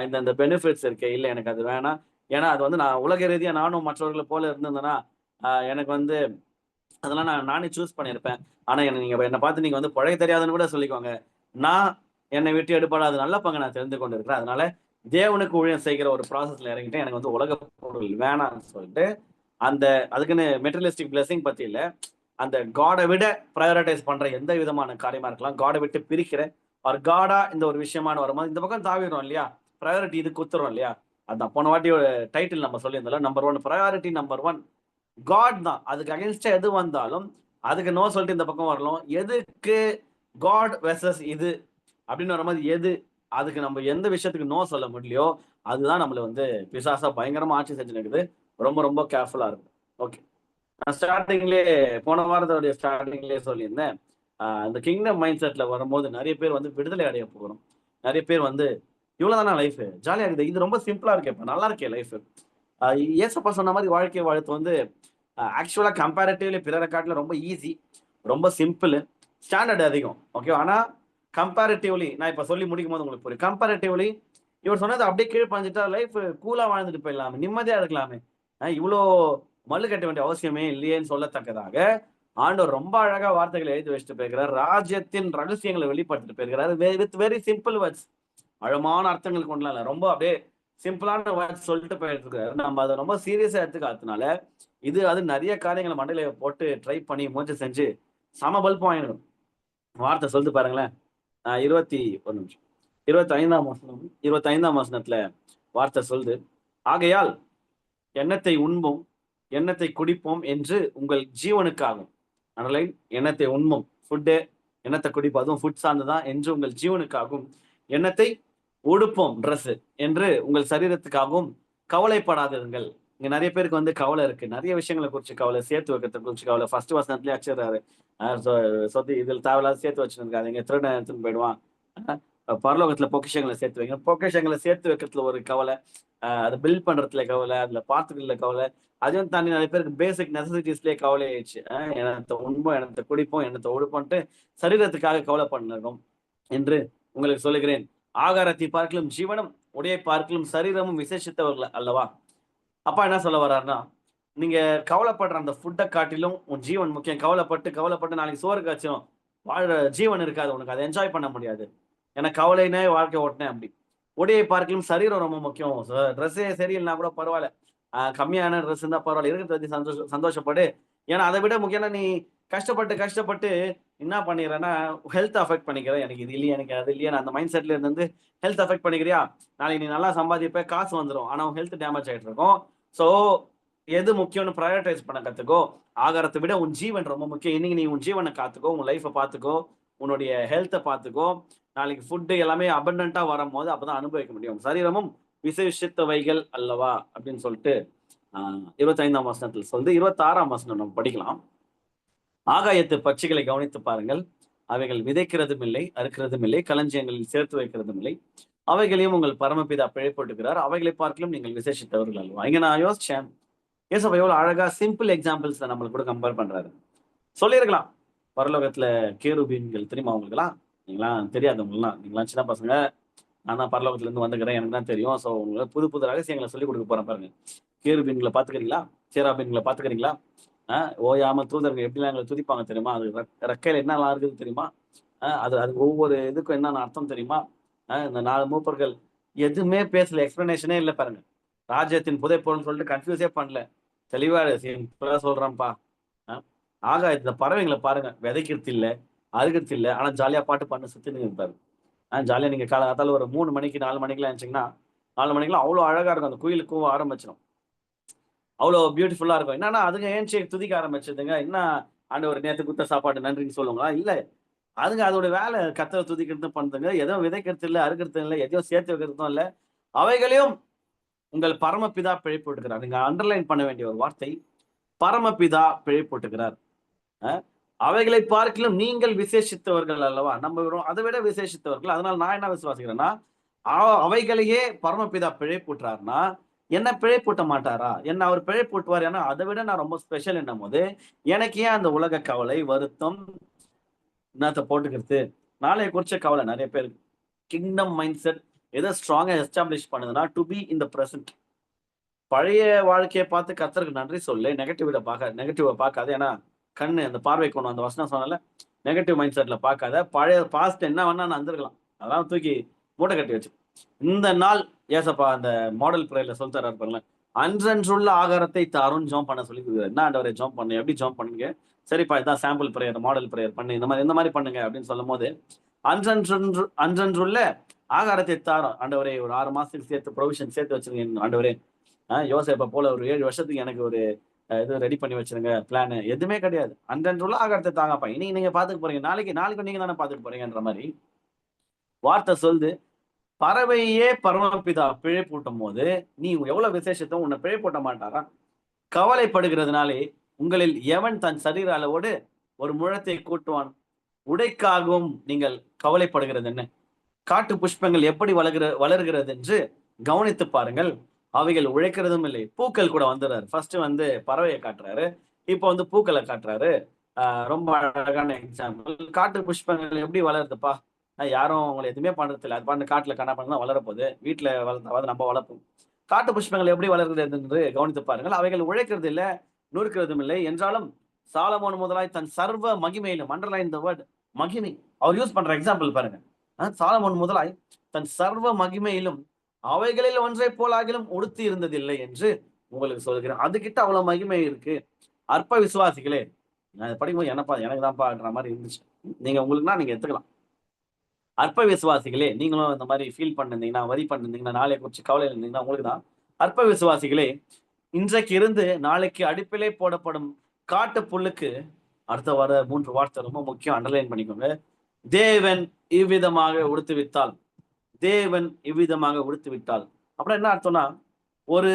இந்த பெனிஃபிட்ஸ் இருக்கு, இல்ல எனக்கு அது வேணாம். ஏன்னா அது வந்து நான் உலக ரீதியா நானும் மற்றவர்களை போல இருந்திருந்தேன்னா எனக்கு வந்து அதெல்லாம் நானே சூஸ் பண்ணியிருப்பேன். ஆனா நீங்க என்னை பார்த்து நீங்க வந்து பழைய தெரியாதுன்னு கூட சொல்லிக்கோங்க. நான் என்னை விட்டு எடுப்படாத நல்ல பங்கு நான் தெரிந்து கொண்டு இருக்கிறேன். அதனால தேவனுக்கு ஊழியம் செய்கிற ஒரு ப்ராசஸ்ல இறங்கிட்டேன். எனக்கு வந்து உலக பொருள் வேணாம்னு சொல்லிட்டு அந்த அதுக்குன்னு மெட்டீரியலிஸ்டிக் பிளெஸிங் பத்தி இல்ல, அந்த காடை விட ப்ரையாரிட்டைஸ் பண்ற எந்த விதமான காரியமா இருக்கலாம், காடை விட்டு பிரிக்கிற ஒரு காடா இந்த ஒரு விஷயமான வரும்போது இந்த பக்கம் தாவிடுறோம் இல்லையா, ப்ரையாரிட்டி இது குத்துறோம் இல்லையா. அதான் போன வாட்டியோட டைட்டில் நம்ம சொல்லியிருந்தோம், நம்பர் 1 ப்ரையாரிட்டி, நம்பர் 1 காட் தான். அதுக்கு அகைன்ஸ்டா எது வந்தாலும் அதுக்கு நோ சொல்லிட்டு இந்த பக்கம் வரலாம். எதுக்கு காட் வெர்சஸ் இது அப்படின்னு வர மாதிரி எது அதுக்கு நம்ம எந்த விஷயத்துக்கு நோ சொல்ல முடியலையோ அதுதான் நம்மள வந்து பிசாசா பயங்கரமா ஆட்சி செஞ்சு நிற்குது. ரொம்ப ரொம்ப கேர்ஃபுல்லா இருக்கும். ஓகே, நான் ஸ்டார்டிங்லேயே போன வாரத்தோடைய ஸ்டார்டிங்லேயே சொல்லியிருந்தேன், இந்த கிங்டம் மைண்ட் செட்ல வரும்போது நிறைய பேர் வந்து விடுதலை அடைய போகிறோம். நிறைய பேர் வந்து இவ்வளவுதானா லைஃப், ஜாலியா இருக்குது, இது ரொம்ப சிம்பிளா இருக்கே, இப்ப நல்லா இருக்கே லைஃப். ஏசப்பா சொன்ன மாதிரி வாழ்க்கை வாழ்த்து வந்து ஆக்சுவலா கம்பேரிட்டிவ்லி பிறரை காட்டில ரொம்ப ஈஸி, ரொம்ப சிம்பிள், ஸ்டாண்டர்ட் அதிகம். ஓகே, ஆனா கம்பேரிட்டிவ்லி நான் இப்ப சொல்லி முடிக்கும் போது உங்களுக்கு புரியும். கம்பேரிட்டிவ்லி இவர் சொன்னது அப்படியே கீழ் பஞ்சிட்டா லைஃப் கூலா வாழ்ந்துட்டு போயிடலாமே, நிம்மதியா இருக்கலாமே, இவ்வளோ மல்லு கட்ட வேண்டிய அவசியமே இல்லையேன்னு சொல்லத்தக்கதாக ஆண்டவர் ரொம்ப அழகா வார்த்தைகளை எழுதி வச்சுட்டு போயிருக்கிறார். ராஜ்யத்தின் ரகசியங்களை வெளிப்படுத்திட்டு போயிருக்கிறார். வித் வெரி சிம்பிள் வேர்ட்ஸ், ஆழமான அர்த்தங்கள் கொண்டலாம் இல்ல, ரொம்ப அப்படியே சிம்பிளான வேர்ட்ஸ் சொல்லிட்டு போயிட்டு இருக்காரு. நம்ம அதை ரொம்ப சீரியஸா எடுத்துக்காதனால இது அது நிறைய காரியங்களை மண்டையில போட்டு ட்ரை பண்ணி முயற்சி செஞ்சு சம பல்பம் ஆயிடும். வார்த்தை சொல்லிட்டு பாருங்களேன். 21 நிமிஷம் 25ஆம் வசனத்துல வார்த்தை சொல்லுது, ஆகையால் எண்ணத்தை உண்போம் எண்ணத்தை குடிப்போம் என்று உங்கள் ஜீவனுக்காகும். அண்டர்லைன், எண்ணத்தை உண்போம், ஃபுட்டு, எண்ணத்தை குடிப்போம், அதுவும் ஃபுட் சார்ந்துதான், என்று உங்கள் ஜீவனுக்காகும். எண்ணத்தை உடுப்போம், ட்ரெஸ், என்று உங்கள் சரீரத்துக்காகவும் கவலைப்படாதிருங்கள். இங்க நிறைய பேருக்கு வந்து கவலை இருக்கு, நிறைய விஷயங்களை குறிச்சு கவலை, சேர்த்து வைக்கிறத குறிச்சு கவலை. ஃபர்ஸ்ட் வசனத்துலயே அடிச்சிடறாரு, சொத்து இதில் தேவையில்லாத சேர்த்து வச்சுருக்காதீங்க, திருடன் எடுத்துன்னு போயிடுவான், பரலோகத்துல பொக்கிஷங்களை சேர்த்து வைங்க. பொக்கிஷங்களை சேர்த்து வைக்கிறதுல ஒரு கவலை, அதை பில்ட் பண்றதுல கவலை, அதுல பார்த்துக்கிறதுல கவலை, அதையும் தாண்டி நிறைய பேருக்கு பேசிக் நெசசிட்டிஸ்லயே கவலை ஆயிடுச்சு. எனத்தை உண்போம், எனத்தை குடிப்போம், எனத்தை உடுப்போன்ட்டு சரீரத்துக்காக கவலை பண்ணணும் என்று உங்களுக்கு சொல்லுகிறேன். ஆகாரத்தை பார்க்கலும் ஜீவனும், உடையை பார்க்கலும் சரீரமும் விசேஷித்தவர்கள் அல்லவா. அப்பா என்ன சொல்ல வர்றாருன்னா, நீங்க கவலைப்படுற அந்த ஃபுட்டை காட்டிலும் உன் ஜீவன் முக்கியம். கவலைப்பட்டு நாளைக்கு சோறு காய்ச்சும் வாழ்ற ஜீவன் இருக்காது உனக்கு, அதை என்ஜாய் பண்ண முடியாது. ஏன்னா கவலைனே வாழ்க்கை ஓட்டினேன் அப்படி. உடையை பார்க்கலும் சரீரம் ரொம்ப முக்கியம். ட்ரெஸ்ஸே சரியில்லைனா கூட பரவாயில்ல, கம்மியான ட்ரெஸ் இருந்தா பரவாயில்ல, இருக்கிறத பத்தி சந்தோஷப்படு. ஏன்னா அதை விட முக்கியம், நீ கஷ்டப்பட்டு என்ன பண்ணிடுறேன்னா ஹெல்த் அஃபெக்ட் பண்ணிக்கிறேன். எனக்கு இது இல்லையா, எனக்கு அது இல்லையா, அந்த மைண்ட் செட்ல இருந்து ஹெல்த் அஃபெக்ட் பண்ணிக்கிறியா, நாளைக்கு நீ நல்லா சம்பாதிப்ப, காசு வந்துடும், ஆனா உன் ஹெல்த் டேமேஜ் ஆயிட்டு இருக்கும். ஸோ எது முக்கியம்னு ப்ரையாரிட்டைஸ் பண்ண கத்துக்கோ. ஆகாரத்தை விட உன் ஜீவன் ரொம்ப முக்கியம். இன்னைக்கு நீ உன் ஜீவனை காத்துக்கோ, உன் லைஃபை பார்த்துக்கோ, உன்னுடைய ஹெல்த்தை பார்த்துக்கோ. நாளைக்கு ஃபுட்டு எல்லாமே அபண்டன்ட்டா வரும்போது அப்பதான் அனுபவிக்க முடியும். சரீரமும் விசேஷித்தவைகள் அல்லவா அப்படின்னு சொல்லிட்டு 25ஆம் வசனத்தில் சொல்லுது. 26ஆம் வசனம் நம்ம படிக்கலாம். ஆகாயத்து பட்சிகளை கவனித்து பாருங்கள், அவைகள் விதைக்கிறதும் இல்லை, அறுக்கிறதும் இல்லை, களஞ்சியங்களில் சேர்த்து வைக்கிறதும் இல்லை, அவைகளையும் உங்கள் பரமபிதா பிழைப்போட்டுகிறார், அவைகளை பார்க்கலும் நீங்கள் விசேஷித்தவர்கள் அல்லவா. இங்க நான் யோசிச்சேன், ஏசப்பா எவ்வளவு அழகா சிம்பிள் எக்ஸாம்பிள்ஸ் நம்மளுக்கு கூட கம்பேர் பண்றாரு. சொல்லியிருக்கலாம், பரலோகத்துல கேருபீன்கள் தெரியுமா அவங்களுக்குலாம்? நீங்களாம் தெரியாதவங்கலாம், நீங்களாம் சின்ன பசங்க, நான் தான் பரலோகத்துல இருந்து வந்துக்கிறேன், எனக்கு தான் தெரியும். ஸோ உங்களுக்கு புது புது ரகசியங்களை சொல்லிக் கொடுக்க போறேன் பாருங்க. கேருபீன்களை பாத்துக்கிறீங்களா, சேராபீன்களை பாத்துக்கிறீங்களா? ஓயாம தூதர்கள் எப்படிலாம் எங்களை துதிப்பாங்க தெரியுமா? அது ரெக்கையில என்னெல்லாம் இருக்குது தெரியுமா? அது ஒவ்வொரு இதுக்கும் என்னென்ன அர்த்தம் தெரியுமா? இந்த 4 மூப்பர்கள் எதுவுமே பேசல, எக்ஸ்பிளனேஷனே இல்லை பாருங்க. ராஜ்யத்தின் புதைப்பொருள்னு சொல்லிட்டு கன்ஃபியூஸே பண்ணல, தெளிவா சிம்பிளா சொல்றேன்ப்பா. ஆகாயத்துல பறவைங்களை பாருங்க, விதைக்கிறது இல்லை, அறுக்கிறது இல்லை, ஆனா ஜாலியா பாட்டு பண்ண சுத்தின்னு இருப்பாரு. ஜாலியா நீங்க காலத்தால ஒரு 3 மணிக்கு 4 மணிக்கெல்லாம் இருந்துச்சிங்கன்னா 4 மணிக்கெல்லாம் அவ்வளோ அழகா இருக்கும், அந்த குயிலுக்கும் ஆரம்பிச்சிடும், அவ்வளோ பியூட்டிஃபுல்லா இருக்கும். என்னன்னா அதுங்க ஏன்ச்சி துதிக்க ஆரம்பிச்சதுங்க, என்ன ஆண்டவர் நேற்று குத்த சாப்பாடு நன்றின்னு சொல்லுவாங்களா? இல்ல, அதுங்க அதோட வேலை கத்தரை துதிக்கிறது பண்ணுதுங்க. எதுவும் விதைக்கிறது இல்லை, அறுக்கிறது இல்லை, எதையும் சேர்த்து வைக்கிறதும் இல்லை, அவைகளையும் உங்கள் பரமபிதா பிழைப்போட்டுகிறார். நீங்க அண்டர்லைன் பண்ண வேண்டிய ஒரு வார்த்தை, பரமபிதா பிழைப்போட்டுகிறார். அவைகளை பார்க்கலும் நீங்கள் விசேஷித்தவர்கள் அல்லவா. நம்ம அதை விட விசேஷித்தவர்கள். அதனால நான் என்ன விசுவாசிக்கிறேன்னா, அவைகளையே பரமபிதா பிழைப்பூட்டுறாருன்னா என்ன பிழைப்பூட்ட மாட்டாரா? என்ன அவர் பிழைப்பூட்டுவார்? ஏன்னா அதை விட நான் ரொம்ப ஸ்பெஷல் என்னும் போது எனக்கு ஏன் அந்த உலக கவலை, வருத்தம், என்னத்தை போட்டுக்கிறது, நாளைய குறிச்ச கவலை நிறைய பேருக்கு. கிங்டம் மைண்ட் செட் எதை ஸ்ட்ராங்கா எஸ்டாப்ளிஷ் பண்ணுதுன்னா, to be in the present. பழைய வாழ்க்கையை பார்த்து கர்த்தருக்கு நன்றி சொல்லு, நெகட்டிவை பார்க்காது. ஏன்னா கண்ணு அந்த பார்வை கொண்டு அந்த வசனம் சொன்னால, நெகட்டிவ் மைண்ட் செட்ல பார்க்காத. பழைய பாஸ்ட் என்ன வேணா நான் வந்துருக்கலாம், அதெல்லாம் தூக்கி மூட்டை கட்டி வச்சு இந்த நாள் ஏசப்பா அந்த மாடல் பிரேயர்ல சொல்லி தர்றாரு பாருங்களேன். அன்றன்றுள்ள ஆகாரத்தை தாரும் ஜோம் பண்ண சொல்லி என்ன ஆண்டவரை ஜோம் பண்ணு, எப்படி ஜோம் பண்ணுங்க, சரிப்பா இதான் சாம்பிள் பிரேயர், மாடல் பிரேயர் பண்ணு, இந்த மாதிரி பண்ணுங்க அப்படின்னு சொல்லும் போது, அன்றன்றுள்ள ஆகாரத்தை தாரும் ஆண்டவரே, ஒரு 6 மாசத்துக்கு சேர்த்து ப்ரொவிஷன் சேர்த்து வச்சிருங்க ஆண்டவரே. யோசேப்பை போல ஒரு 7 வருஷத்துக்கு எனக்கு ஒரு இது ரெடி பண்ணி வச்சிருங்க பிளான். எதுவுமே கிடையாது, அன்றன்றுள்ள ஆகாரத்தை தாங்கப்பா, இன்னைக்கு நீங்க பாத்துக்க போறீங்க, நாளைக்கு நீங்க தானே பாத்துக்க போறீங்கன்ற மாதிரி வார்த்தை சொல்லுது. பறவையே பரமபிதா பிழைப்பூட்டும் போது நீ எவ்வளவு விசேஷத்தை உன்னை பிழைப்பூட்ட மாட்டாரா? கவலைப்படுகிறதுனாலே உங்களில் எவன் தன் சரீர அளவோடு ஒரு முழத்தை கூட்டுவான்? உடைக்காகவும் நீங்கள் கவலைப்படுகிறது என்ன? காட்டு புஷ்பங்கள் எப்படி வளர்கிறது என்று கவனித்து பாருங்கள், அவைகள் உழைக்கிறதும் இல்லை. பூக்கள் கூட வந்துடுறாரு. ஃபர்ஸ்ட் பறவையை காட்டுறாரு, இப்போ பூக்களை காட்டுறாரு. ரொம்ப அழகான எக்ஸாம்பிள். காட்டு புஷ்பங்கள் எப்படி வளருதுப்பா? யாரும் உங்களை எதுவுமே பண்றது இல்லை. அது பாட்டு காட்டுல கண்ணா பண்ணா வளரப்போகுது. வீட்டுல வளர்த்தாவது நம்ம வளர்ப்போம். காட்டு புஷ்பங்கள் எப்படி வளர்கிறது என்று கவனித்து பாருங்கள். அவைகள் உழைக்கிறது இல்லை, நூற்கிறதும் இல்லை. என்றாலும் சாலமோன் முதலாய் தன் சர்வ மகிமையிலும், அண்டர்லைன் த வேர்ட் மகிமை, அவர் யூஸ் பண்ற எக்ஸாம்பிள் பாருங்க. சாலமோன் முதலாய் தன் சர்வ மகிமையிலும் அவைகளில் ஒன்றை போலாகிலும் உடுத்தி இருந்ததில்லை என்று உங்களுக்கு சொல்கிறேன். அதுகிட்ட அவ்வளவு மகிமை இருக்கு. அற்ப விசுவாசிகளே, நான் படிக்கும்போது என்னப்பா எனக்கு தான்ப்பான்ற மாதிரி இருந்துச்சு. நீங்க உங்களுக்குன்னா நீங்க எடுத்துக்கலாம். அற்ப விசுவாசிகளே, நீங்களும் இந்த மாதிரி ஃபீல் பண்ணிருந்தீங்கன்னா, வரி பண்ணிருந்தீங்கன்னா, நாளைய குறிச்சு கவலை இருந்தீங்கன்னா உங்களுக்கு தான். அற்ப விசுவாசிகளே, இன்றைக்கு இருந்து நாளைக்கு அடுப்பிலே போடப்படும் காட்டு புல்லுக்கு, அடுத்த வர 3 வார்த்தை ரொம்ப முக்கியம், அண்டர்லைன் பண்ணிக்கோங்க. தேவன் இவ்விதமாக உடுத்துவித்தால், தேவன் இவ்விதமாக உடுத்துவிட்டால் அப்புறம் என்ன அர்த்தம்னா, ஒரு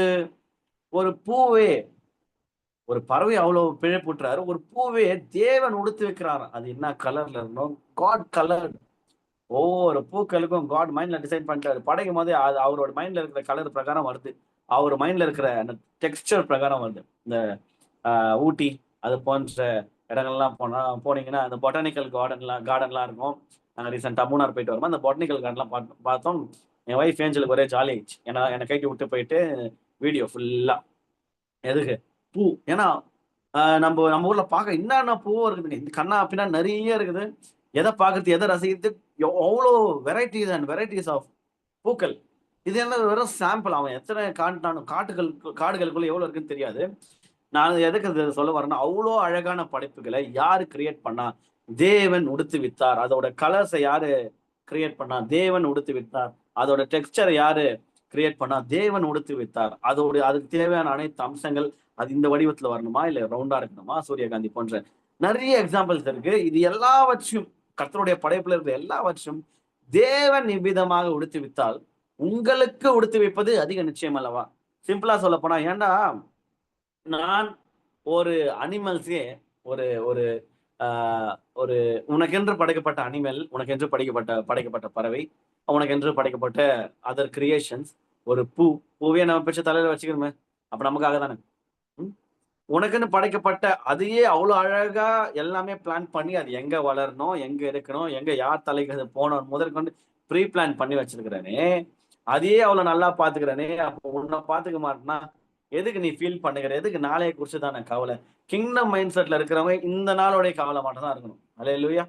ஒரு பூவே, ஒரு பறவை அவ்வளவு பிழைப்புற்றாரு, ஒரு பூவே தேவன் உடுத்து வைக்கிறார். அது என்ன கலர்ல இருக்கணும்? God colour. ஒவ்வொரு பூக்களுக்கும் காட் மைண்ட்ல டிசைன் பண்ணிட்டாரு. படைக்கும் போதே அது அவரோட மைண்ட்ல இருக்கிற கலர் பிரகாரம் வருது. அவர் மைண்ட்ல இருக்கிற அந்த டெக்ஸ்டர் பிரகாரம் வருது. இந்த ஊட்டி அது போன்ற இடங்கள்லாம் போனீங்கன்னா அந்த பொட்டானிக்கல் கார்டன்லாம் இருக்கும். நாங்கள் ரீசெண்டாக மூணார் போயிட்டு வரும்போது அந்த பொட்டானிக்கல் கார்டன்லாம் பார்த்தோம். என் ஒய்ஃப் ஏஞ்சலுக்கு ஒரே ஜாலி ஆயிடுச்சு. ஏன்னா என்னை கைட்டு விட்டு போயிட்டு வீடியோ ஃபுல்லா எதுக்கு பூ. ஏன்னா நம்ம நம்ம ஊர்ல பார்க்க என்னென்ன பூவும் இருக்குதுங்க. இந்த கண்ணா பின்னா நிறைய இருக்குது. எதை பார்க்கறது, எதை ரசிக்கிறது, அவ்வளோ வெரைட்டிஸ் அண்ட் வெரைட்டிஸ் ஆஃப் பூக்கள். இது என்ன வெறும் சாம்பிள். அவன் எத்தனை காடுகளுக்குள்ள எவ்வளவு இருக்குன்னு தெரியாது. நான் எதுக்கு சொல்ல வரேன்னா, அவ்வளோ அழகான படைப்புகளை யாரு கிரியேட் பண்ணா? தேவன் உடுத்து வித்தார். அதோட கலர்ஸை யாரு கிரியேட் பண்ணா? தேவன் உடுத்து வித்தார். அதோட டெக்ஸ்டரை யாரு கிரியேட் பண்ணா? தேவன் உடுத்து வித்தார். அதுக்கு தேவையான அனைத்து அம்சங்கள் அது இந்த வடிவத்துல வரணுமா, இல்ல ரவுண்டா இருக்கணுமா, சூரியகாந்தி போன்ற நிறைய எக்ஸாம்பிள்ஸ் இருக்கு. இது எல்லாவற்றையும், கர்த்தருடைய படைப்புல இருக்கிற எல்லாவற்றையும் தேவன் இவ்விதமாக உடுத்து வித்தால் உங்களுக்கு உடுத்து வைப்பது அதிக நிச்சயம் அல்லவா? சிம்பிளா சொல்ல போனா, ஏன்டா நான் ஒரு அனிமல்ஸே ஒரு ஒரு ஒரு உனக்கென்று படைக்கப்பட்ட அனிமல், உனக்கென்று படைக்கப்பட்ட பறவை, உனக்கென்று படைக்கப்பட்ட அதர் கிரியேஷன்ஸ், ஒரு பூவே நம்ம பிடிச்ச தலையில வச்சுக்கணுமே, அப்ப நமக்காக தானே. உனக்குன்னு படைக்கப்பட்ட அதையே அவ்வளவு அழகா எல்லாமே பிளான் பண்ணி அது எங்க வளரணும், எங்க இருக்கணும், எங்க யார் தலைக்கு அது போனோம் முதற்கொண்டு ப்ரீ பிளான் பண்ணி வச்சிருக்கிறேனே, அதையே அவ்வளவு நல்லா பாத்துக்கிறேனே, அப்போ உன்னை பாத்துக்க மாட்டேன்னா எதுக்கு நீ ஃபீல் பண்ணுகிற? எதுக்கு நாளைய குறிச்சு தானே கவலை? கிங்டம் மைண்ட் செட்ல இருக்கிறவங்க இந்த நாளோடைய கவலை மட்டும் தான் இருக்கணும். அல்லேலூயா.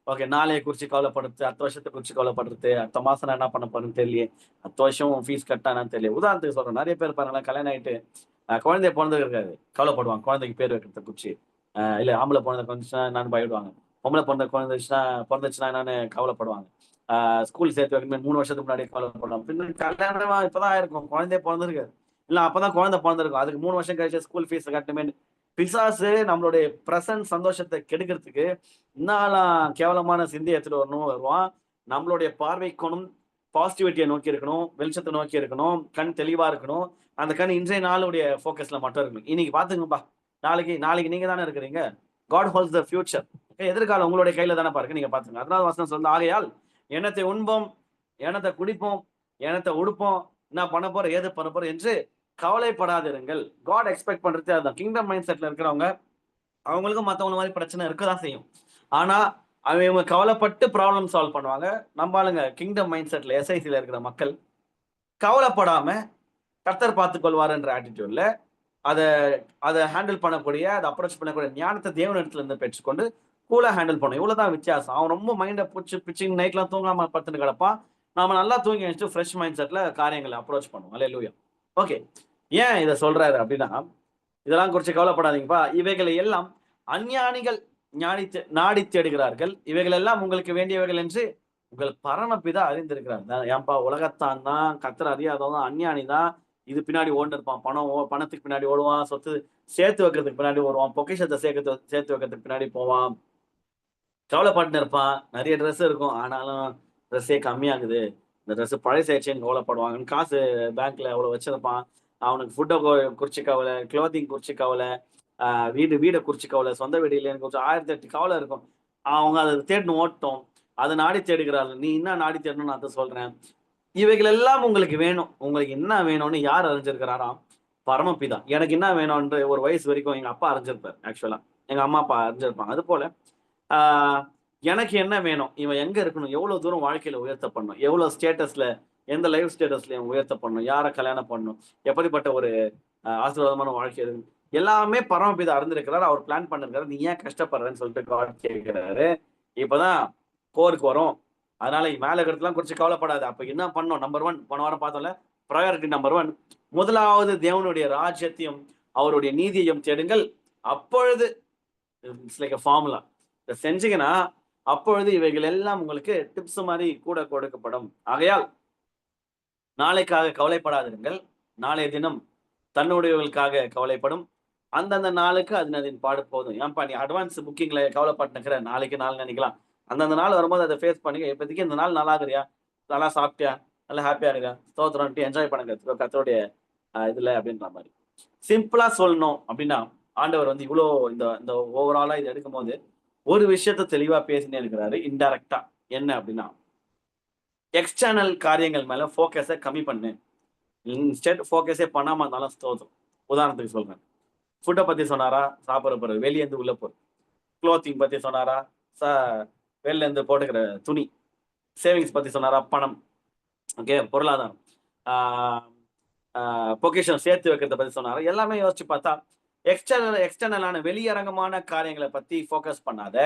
ஓகே, நாளைய குறிச்சு கவலைப்படுறது, அடுத்த வருஷத்தை குறிச்சு கவலைப்படுறது, அடுத்த மாசம் நான் என்ன பண்ண போறேன்னு தெரியல, அடுத்த வருஷம் ஃபீஸ் கட்டானான்னு தெரியல. உதாரணத்துக்கு சொல்றேன், நிறைய பேர் பாருங்களேன், கல்யாணம் ஆயிட்டு குழந்தைய பிறந்தது இருக்காது, கவலைப்படுவாங்க குழந்தைக்கு பேர் வைக்கிறத குறிச்சு. இல்ல ஆம்பளை பிறந்த குழந்தைச்சுன்னா என்னன்னு பயப்படுவாங்க, பொம்பளை பிறந்துச்சுன்னா என்னன்னு கவலைப்படுவாங்க. ஸ்கூல் சேர்த்து வைக்கணும் 3 வருஷத்துக்கு முன்னாடி கவலைப்படுவாங்க. பின்ன கல்யாணமா இப்பதான் ஆயிருக்கும், குழந்தைய பிறந்திருக்காது, இல்ல அப்பதான் குழந்தை பிறந்திருக்கும், அதுக்கு 3 வருஷம் கழிச்சு ஸ்கூல் ஃபீஸ் கட்டணுமே. பிசாசு நம்மளுடைய பிரசன்ட் சந்தோஷத்தை கெடுக்கிறதுக்கு இன்னும் கேவலமான சிந்தையை எடுத்துட்டு வருவான். நம்மளுடைய பார்வை கோணம் பாசிட்டிவிட்டியை நோக்கி இருக்கணும், வெளிச்சத்தை நோக்கி இருக்கணும், கண் தெளிவா இருக்கணும். அந்த கண் இன்றைய நாளுடைய போக்கஸ்ல மட்டும் இருக்கணும். இன்னைக்கு பாத்துங்கப்பா, நாளைக்கு நீங்க தானே இருக்கிறீங்க. God holds the future. எதிர்காலம் உங்களுடைய கையில தானே பாருங்க, நீங்க பாத்துங்க. அதனால வசனம் சொல்ல, ஆகையால் எண்ணத்தை உண்போம், எண்ணத்தை குடிப்போம், எண்ணத்தை உடுப்போம், என்ன பண்ண போறோம், ஏது பண்ண போறோம் என்று கவலைப்படாதிருங்கள். காட் எக்ஸ்பெக்ட் பண்றது அதுதான். கிங்டம் மைண்ட் செட்ல இருக்கிறவங்க அவங்களுக்கும் மத்தவங்க மாதிரி பிரச்சனை இருக்கதான் செய்யும். ஆனா அவங்க கவலைப்பட்டு ப்ராப்ளம் சால்வ் பண்ணுவாங்க. நம்ம ஆளுங்க கிங்டம் மைண்ட் செட்ல எஸ்ஐசில இருக்கிற மக்கள் கவலைப்படாம கர்த்தர் பார்த்துக் கொள்வாருன்ற ஆட்டிடியூட்ல அதை ஹேண்டில் பண்ணக்கூடிய, அதை அப்ரோச் பண்ணக்கூடிய ஞானத்தை தேவனிடத்துல இருந்து பெற்றுக்கொண்டு கூலா ஹேண்டில் பண்ணும். இவ்வளவுதான் வித்தியாசம். அவன் ரொம்ப மைண்டை பிச்சிங் நைட்லாம் தூங்காம படுத்துட்டு கிடப்பான். நாம நல்லா தூங்கி வச்சுட்டு ஃப்ரெஷ் மைண்ட் செட்ல காரியங்களை அப்ரோச் பண்ணுவோம். அல்லேலூயா. ஓகே, ஏன் இதை சொல்றாரு அப்படின்னா, இதெல்லாம் குறித்து கவலைப்படாதீங்கப்பா, இவைகளை எல்லாம் அஞ்ஞானிகள் நாடி தேடுகிறார்கள், இவைகள் எல்லாம் உங்களுக்கு வேண்டியவைகள் என்று உங்கள் பரமபிதா அறிந்திருக்கிறார். ஏன்பா, உலகத்தான் தான், கர்த்தர் அறியாதவங்க அஞ்ஞானி தான். இது பின்னாடி ஓண்டு இருப்பான், பணத்துக்கு பின்னாடி ஓடுவான், சொத்து சேர்த்து வைக்கிறதுக்கு பின்னாடி ஓடுவான், பொக்கிஷத்தை சேர்த்து வைக்கிறதுக்கு பின்னாடி போவான், கவலைப்பட்டு இருப்பான். நிறைய ட்ரெஸ் இருக்கும், ஆனாலும் ட்ரெஸ்ஸே கம்மியாகுது, இந்த ட்ரெஸ் பழைசாயிடுச்சேன்னு கவலைப்படுவாங்க. காசு பேங்க்ல அவ்வளவு வச்சிருப்பான், அவனுக்கு ஃபுட்டை குறிச்சு கவலை, கிளாத்திங் குறிச்சு கவலை, வீடை குறிச்சு கவலை, சொந்த வீடு இல்லைன்னு குறிச்சு 1008 கவலை இருக்கும். அவங்க அதை தேடணும் ஓட்டம், அதை நாடி தேடுகிறார்கள். நீ என்ன நாடி தேடணும்னு நான் சொல்றேன். இவைகள் எல்லாம் உங்களுக்கு வேணும். உங்களுக்கு என்ன வேணும்னு யார் அறிஞ்சிருக்கிறாராம்? பரமபிதா. எனக்கு என்ன வேணும்ன்ற ஒரு வயசு வரைக்கும் எங்க அப்பா அறிஞ்சிருப்பார். ஆக்சுவலா எங்க அம்மா அப்பா அறிஞ்சிருப்பாங்க. அது போல எனக்கு என்ன வேணும்? இவன் எங்க இருக்கணும்? எவ்வளவு தூரம் வாழ்க்கையில உயர்த்த பண்ணணும்? எவ்வளவு ஸ்டேட்டஸ்ல, எந்த லைஃப் ஸ்டேட்டஸ்ல இவன் உயர்த்த பண்ணணும்? யார கல்யாணம் பண்ணணும்? எப்படிப்பட்ட ஒரு ஆசீர்வாதமான வாழ்க்கை இருக்கு? எல்லாமே பரமபிதா அறிந்திருக்கிறார். அவர் பிளான் பண்ணிருக்காரு. நீ ஏன் கஷ்டப்படுறன்னு சொல்லிட்டு காட் கேட்கிறாரு. இப்பதான் கோருக்கு வரும். அதனால மேல இருக்கிறதுலாம் குறிச்சு கவலைப்படாத. அப்ப என்ன பண்ணணும்? நம்பர் 1 போன வாரம் பார்த்தோம்ல. பிரையாரிட்டி நம்பர் 1 முதலாவது தேவனுடைய ராஜ்யத்தையும் அவருடைய நீதியையும் தேடுங்கள். அப்பொழுது இட்ஸ் லைக் எ ஃபார்முலா. இத செஞ்சீங்கன்னா அப்பொழுது இவைகள் எல்லாம் உங்களுக்கு டிப்ஸ் மாதிரி கூட கொடுக்கப்படும். ஆகையால் நாளைக்காக கவலைப்படாதிருங்கள். நாளைய தினம் தன்னுடையவர்களுக்காக கவலைப்படும். அந்தந்த நாளுக்கு அதன் பாடு போதும். ஏன்பா நீ அட்வான்ஸ் புக்கிங்ல கவலைப்பட்டுக்கிற நாளைக்கு நாள் நினைக்கலாம். அந்தந்த நாள் வரும்போது அதை ஃபேஸ் பண்ணுங்க. இப்போதைக்கு இந்த நாள் நல்லா இருக்கிறியா? நல்லா சாப்பிட்டியா? நல்லா ஹாப்பியா இருக்கா? ஸ்தோத்திரம்ன்ட்டு என்ஜாய் பண்ணுங்க கர்த்தருடைய இதுல அப்படின்ற மாதிரி. சிம்பிளா சொல்லணும் அப்படின்னா, ஆண்டவர் வந்து இவ்வளோ இந்த இந்த ஓவராலா இத எடுக்கும்போது, ஒரு விஷயத்த தெளிவா பேசினே இருக்கிறாரு இன்டைரக்ட்டா. என்ன அப்படின்னா, எக்ஸ்டர்னல் காரியங்கள் மேல ஃபோக்கஸ கம்மி பண்ணு. இன்ஸ்டெட் ஃபோக்கஸே பண்ணாம இருந்தாலும் ஸ்தோத்திரம். உதாரணத்துக்கு சொல்றேன். ஃபுட்ட பத்தி சொன்னாரா? சாப்பிடுற பொருள். வெளிய இருந்து உள்ள போறது. குளோத்திங் பத்தி சொன்னாரா? ச வெளில இருந்து போட்டுக்கிற துணி. சேவிங்ஸ் பத்தி சொன்னாரா? பணம். ஓகே. பொருளாதாரம். ஆ ஆ பொக்கிஷம் சேர்த்து வைக்கிறத பத்தி சொன்னாரா? எல்லாமே யோசிச்சு பார்த்தா, எக்ஸ்டர்னலான வெளியரங்கமான காரியங்கள பத்தி ஃபோக்கஸ் பண்ணாத,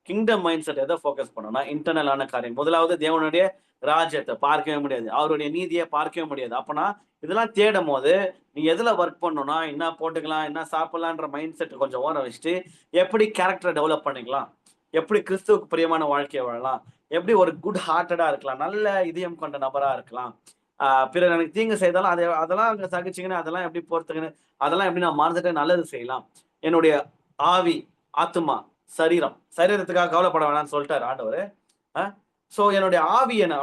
கிங்டம் மைண்ட் செட் எத ஃபோக்கஸ் பண்ணணும்னா, இன்டர்னலான காரியம். முதலாவது தேவனுடைய ராஜ்யத்த பார்க்கவே முடியாது. அவருடைய நீதிய பார்க்கவே முடியாது. அப்பன்னா இதெல்லாம் தேடும்போது, நீ எதுல வொர்க் பண்ணணும்னா, என்ன போட்டுக்கலாம், என்ன சாப்பிடலான்ற மைண்ட் செட் கொஞ்சம் ஓரம் வச்சுட்டு, எப்படி கேரக்டர டெவலப் பண்ணிக்கலாம்? எப்படி கிறிஸ்துவுக்கு பிரியமான வாழ்க்கைய வாழலாம்? எப்படி ஒரு குட் ஹார்ட்டடா இருக்கலாம்? நல்ல இதயம் கொண்ட நபரா இருக்கலாம்? பிறர் எனக்கு தீங்கு செய்தாலும் அதெல்லாம் அங்க சகிச்சுக்கின்னு, அதெல்லாம் எப்படி பொறுத்துக்கின்னு, அதெல்லாம் எப்படி நான் மறந்துட்டு நல்லது செய்யலாம்? என்னுடைய ஆவி, ஆத்துமா, சரீரத்துக்காக கவலைப்பட வேணாம்னு சொல்லிட்டாரு ஆண்டவரு. அ சோ என்னுடைய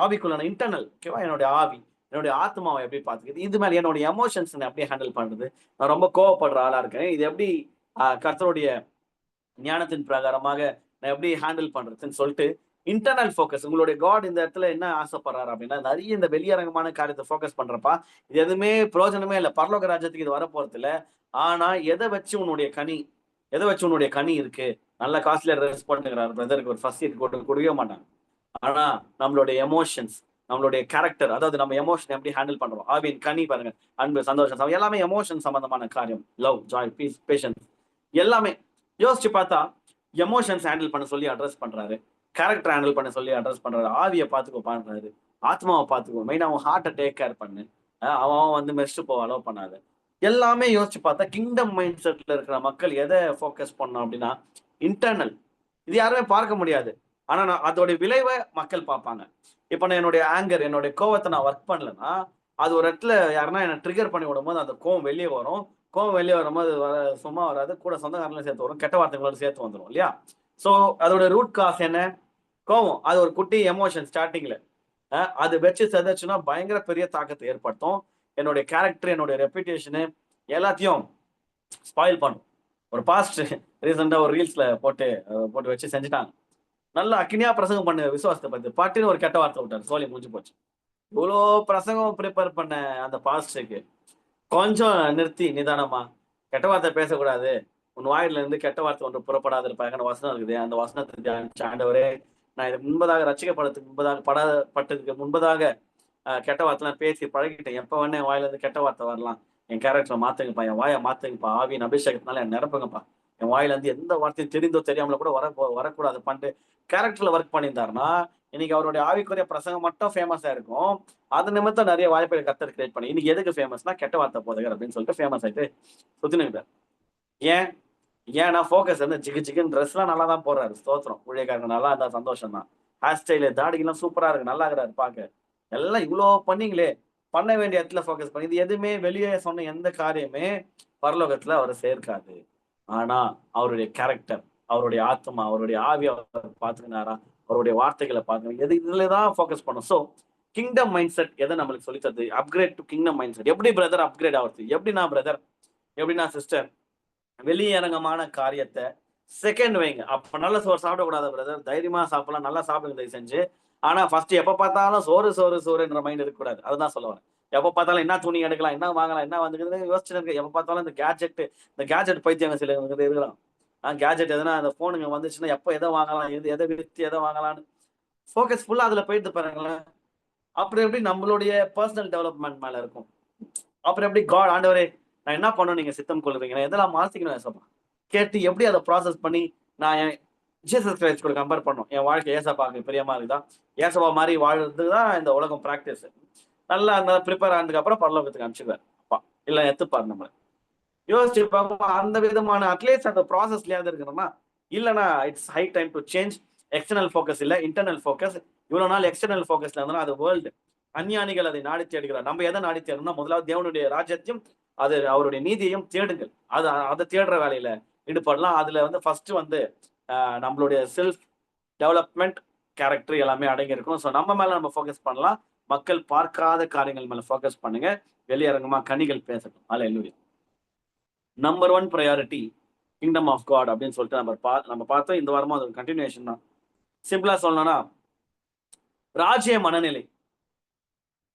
ஆவிக்குள்ள இன்டர்னல் ஓகேவா? என்னுடைய ஆவி, என்னுடைய ஆத்மாவை எப்படி பார்த்துக்குது? இது மேல என்னுடைய எமோஷன்ஸ் நான் எப்படி ஹேண்டில் பண்றது? நான் ரொம்ப கோவப்படுற ஆளா இருக்கேன். இது எப்படி கர்த்தருடைய ஞானத்தின் பிரகாரமாக நான் எப்படி ஹேண்டில் பண்றதுன்னு சொல்லிட்டு இன்டர்னல் ஃபோக்கஸ் உங்களுடைய காட் இந்த இடத்துல என்ன ஆசைப்படுறாரு அப்படின்னா நிறைய இந்த வெளியரங்கமான காரியத்தை ஃபோக்கஸ் பண்றப்பா இது எதுவுமே பிரயோஜனமே இல்லை பரலோக ராஜ்யத்துக்கு இது வரப்போறது இல்லை ஆனா எதை வச்சு உன்னுடைய கனி இருக்கு நல்ல காஸ்ட்லியா ட்ரெஸ் போட்டுக்கிறாரு பிரதருக்கு ஒரு ஃபர்ஸ்ட் சீட் போட்டு கொடுக்கவே மாட்டாங்க ஆனா நம்மளுடைய எமோஷன்ஸ் நம்மளுடைய கேரக்டர் அதாவது நம்ம எமோஷன் எப்படி ஹேண்டில் பண்றோம் ஆவின் கனி பாருங்க அன்பு சந்தோஷம் எல்லாமே எமோஷன் சம்பந்தமான காரியம் லவ் ஜாய் பீஸ் பேஷன்ஸ் எல்லாமே யோசிச்சு பார்த்தா எமோஷன்ஸ் ஹேண்டில் பண்ண சொல்லி அட்ரஸ் பண்றாரு கேரக்டர் ஹேண்டில் பண்ண சொல்லி அட்ரஸ் பண்றாரு ஆவியை பார்த்துக்கோ பண்றாரு ஆத்மாவை பார்த்துக்கோ மெயின் அவன் ஹார்ட்டை டேக் கேர் பண்ணு அவன் வந்து மெஸ்ட் போக அலோவ் பண்ணாது எல்லாமே யோசிச்சு பார்த்தா கிங்டம் மைண்ட் செட்ல இருக்கிற மக்கள் எதை ஃபோக்கஸ் பண்ணோம் அப்படின்னா இன்டர்னல் இது யாருமே பார்க்க முடியாது ஆனா நான் அதோட விளைவை மக்கள் பார்ப்பாங்க இப்ப நான் என்னுடைய ஆங்கர் என்னுடைய கோவத்தை நான் ஒர்க் பண்ணலன்னா அது ஒரு இடத்துல யாருன்னா என்ன ட்ரிகர் பண்ணி விடும்போது அந்த கோவம் வெளியே வரும் கோவம் வெளியே வரும்போது சும்மா வராது கூட சொந்தக்காரங்களும் சேர்த்து வரும் கெட்ட வார்த்தைகளோட சேர்த்து வந்துடும் இல்லையா சோ அதோட ரூட் காஸ் என்ன கோவம் அது ஒரு குட்டி எமோஷன் ஸ்டார்டிங்ல அது வச்சு செதச்சுன்னா பயங்கர பெரிய தாக்கத்தை ஏற்படுத்தும் என்னுடைய கேரக்டர் என்னுடைய ரெப்புடேஷனு எல்லாத்தையும் ஸ்பாயில் பண்ணும் ஒரு பாஸ்ட் ரீசெண்டா ஒரு ரீல்ஸ்ல போட்டு வச்சு செஞ்சுட்டாங்க நல்லா அக்கினியா பிரசங்கம் பண்ண விசுவாசத்தை பத்தி பாட்டின்னு ஒரு கெட்ட வார்த்தை விட்டாரு சோழி முடிஞ்சு போச்சு இவ்வளோ பிரசங்கம் ப்ரிப்பேர் பண்ண அந்த பாஸ்டருக்கு கொஞ்சம் நிறுத்தி நிதானமா கெட்ட வார்த்தை பேசக்கூடாது உன் வாயில இருந்து கெட்ட வார்த்தை ஒன்று புறப்படாத இருப்பாங்க வசனம் இருக்குது அந்த வசனத்தை ஆண்டவரே நான் இதுக்கு முன்பதாக ரசிக்கப்படுறதுக்கு முன்பதாக பட்டதுக்கு முன்பதாக கெட்ட வார்த்தைலாம் பேசி பழகிட்டேன் எப்ப வேணா என் வாயில இருந்து கெட்ட வார்த்தை வரலாம் என் கேரக்டரை மாத்துங்கப்பா என் வாயை மாத்துங்கப்பா ஆவியின் அபிஷேகத்தினால என் நிரப்புங்கப்பா என் வாயில இருந்து எந்த வார்த்தையும் தெரிந்தோ தெரியாமல கூட வரக்கூடாது பண்ணிட்டு கேரக்டர்ல ஒர்க் பண்ணியிருந்தாருன்னா இன்னைக்கு அவருடைய ஆவிக்குரிய பிரசங்கம் மட்டும் ஃபேமஸா இருக்கும் அது நிமித்தம் நிறைய வாய்ப்புகள் கத்தர் கிரியேட் பண்ணி இன்னைக்கு எதுக்கு ஃபேமஸ்னா கெட்ட வார்த்தை போதுகர் அப்படின்னு சொல்லிட்டு ஃபேமஸ் ஆயிட்டு சுத்தினுட்டார் ஏன் ஏன்னா ஃபோக்கஸ் வந்து சிக்கன் ட்ரெஸ் எல்லாம் நல்லா தான் போடுறாரு ஸ்தோத்திரம் ஊழியக்காரங்க நல்லா இருந்தா சந்தோஷம் தான் ஹேர் ஸ்டைலு தாடிக்கெல்லாம் சூப்பரா இருக்கு நல்லா இருக்கிறாரு பாக்க எல்லாம் இவ்வளோ பண்ணீங்களே பண்ண வேண்டிய இடத்துல ஃபோக்கஸ் பண்ணி இது எதுவுமே வெளியே சொன்ன எந்த காரியமே பரலோகத்துல அவரை சேர்க்காது ஆனா அவருடைய கேரக்டர் அவருடைய ஆத்மா அவருடைய ஆவி அவர் பார்த்துக்கினாரா அவருடைய வார்த்தைகளை பார்க்கணும் எது இதுலதான் ஃபோக்கஸ் பண்ணும் ஸோ கிங்டம் மைண்ட் செட் எதை நம்மளுக்கு சொல்லி தருது upgrade to kingdom mind set எப்படி பிரதர் அப்கிரேட் ஆகுது எப்படின்னா பிரதர் எப்படின்னா சிஸ்டர் வெளியரங்கமான காரியத்தை செகண்ட் வைங்க அப்ப நல்ல சோறு சாப்பிடக்கூடாது பிரதர் தைரியமா சாப்பிடலாம் நல்லா சாப்பிடுங்க தயவு செஞ்சு ஆனா ஃபர்ஸ்ட் எப்ப பார்த்தாலும் சோறுன்ற மைண்ட் இருக்கக்கூடாது அதுதான் சொல்ல வரேன் எப்ப பார்த்தாலும் என்ன துணி எடுக்கலாம் என்ன வாங்கலாம் என்ன வந்து யோசிச்சுட்டு இருக்கு எப்ப பார்த்தாலும் இந்த கேஜெட் பைத்தியங்க சில இருக்கலாம் கேஜெட் எதனா அந்த போனுங்க வந்துச்சுன்னா எப்போ எதை வாங்கலாம், எதை வித்து எதை வாங்கலாம்னு ஃபோக்கஸ் ஃபுல்லா அதுல போயிட்டு பாருங்களேன். அப்புறம் எப்படி நம்மளுடைய பர்சனல் டெவலப்மெண்ட் மேல இருக்கும். அப்புறம் எப்படி காட் ஆண்டவரே நான் என்ன பண்ணணும் நீங்க சித்தம் கொள்றீங்க, நான் எதெல்லாம் மாத்திக்கணும் ஏசப்பா கேட்டு எப்படி அதை ப்ராசஸ் பண்ணி நான் என் ஜீசஸ் கிரைஸ்ட் கூட கம்பேர் பண்ணணும். என் வாழ்க்கை ஏசப்பாக்கு பிரியமா இருக்குதா, ஏசப்பா மாதிரி வாழ்றது தான் இந்த உலகம் பிராக்டிஸ். நல்லா அந்த ப்ரிப்பேர் ஆனதுக்கு அப்புறம் பரலோகத்துக்கு அனுப்பிச்சுவார் அப்பா, இல்ல எத்துப்பாரு நம்மளை. யோசிச்சு பார்ப்போம் அந்த விதமான அட்லீஸ்ட் அந்த ப்ராசஸ்லயாவது இருக்கணுமா. இல்லைன்னா it's high time to change. External focus இல்ல இன்டர்னல் ஃபோக்கஸ். இவ்வளவு நாள் எக்ஸ்டர்னல் ஃபோக்கஸ்ல இருந்தாலும் அது வேர்ல்டு அஞ்ஞானிகள் அதை நாடி தேடுகிறார். நம்ம எதை நாடி தேடணும்னா முதலாவது தேவனுடைய ராஜ்யத்தையும் அது அவருடைய நீதியையும் தேடுங்கள். அதை தேடுற வேலையில ஈடுபடலாம். அதுல வந்து ஃபர்ஸ்ட் வந்து நம்மளுடைய செல்ஃப் டெவலப்மெண்ட் கேரக்டர் எல்லாமே அடங்கி இருக்கும். ஸோ நம்ம மேல நம்ம ஃபோக்கஸ் பண்ணலாம். மக்கள் பார்க்காத காரியங்கள் மேல ஃபோக்கஸ் பண்ணுங்க. வெளியரங்கமா கனிகள் பேசட்டும். Hallelujah. Number 1 priority kingdom of God அப்படின்னு சொல்லிட்டு நம்ம பார்த்தோம். இந்த வாரமும் அது கண்டினியூஷன் தான். சிம்பிளா சொல்லணும்னா ராஜ்ய மனநிலை,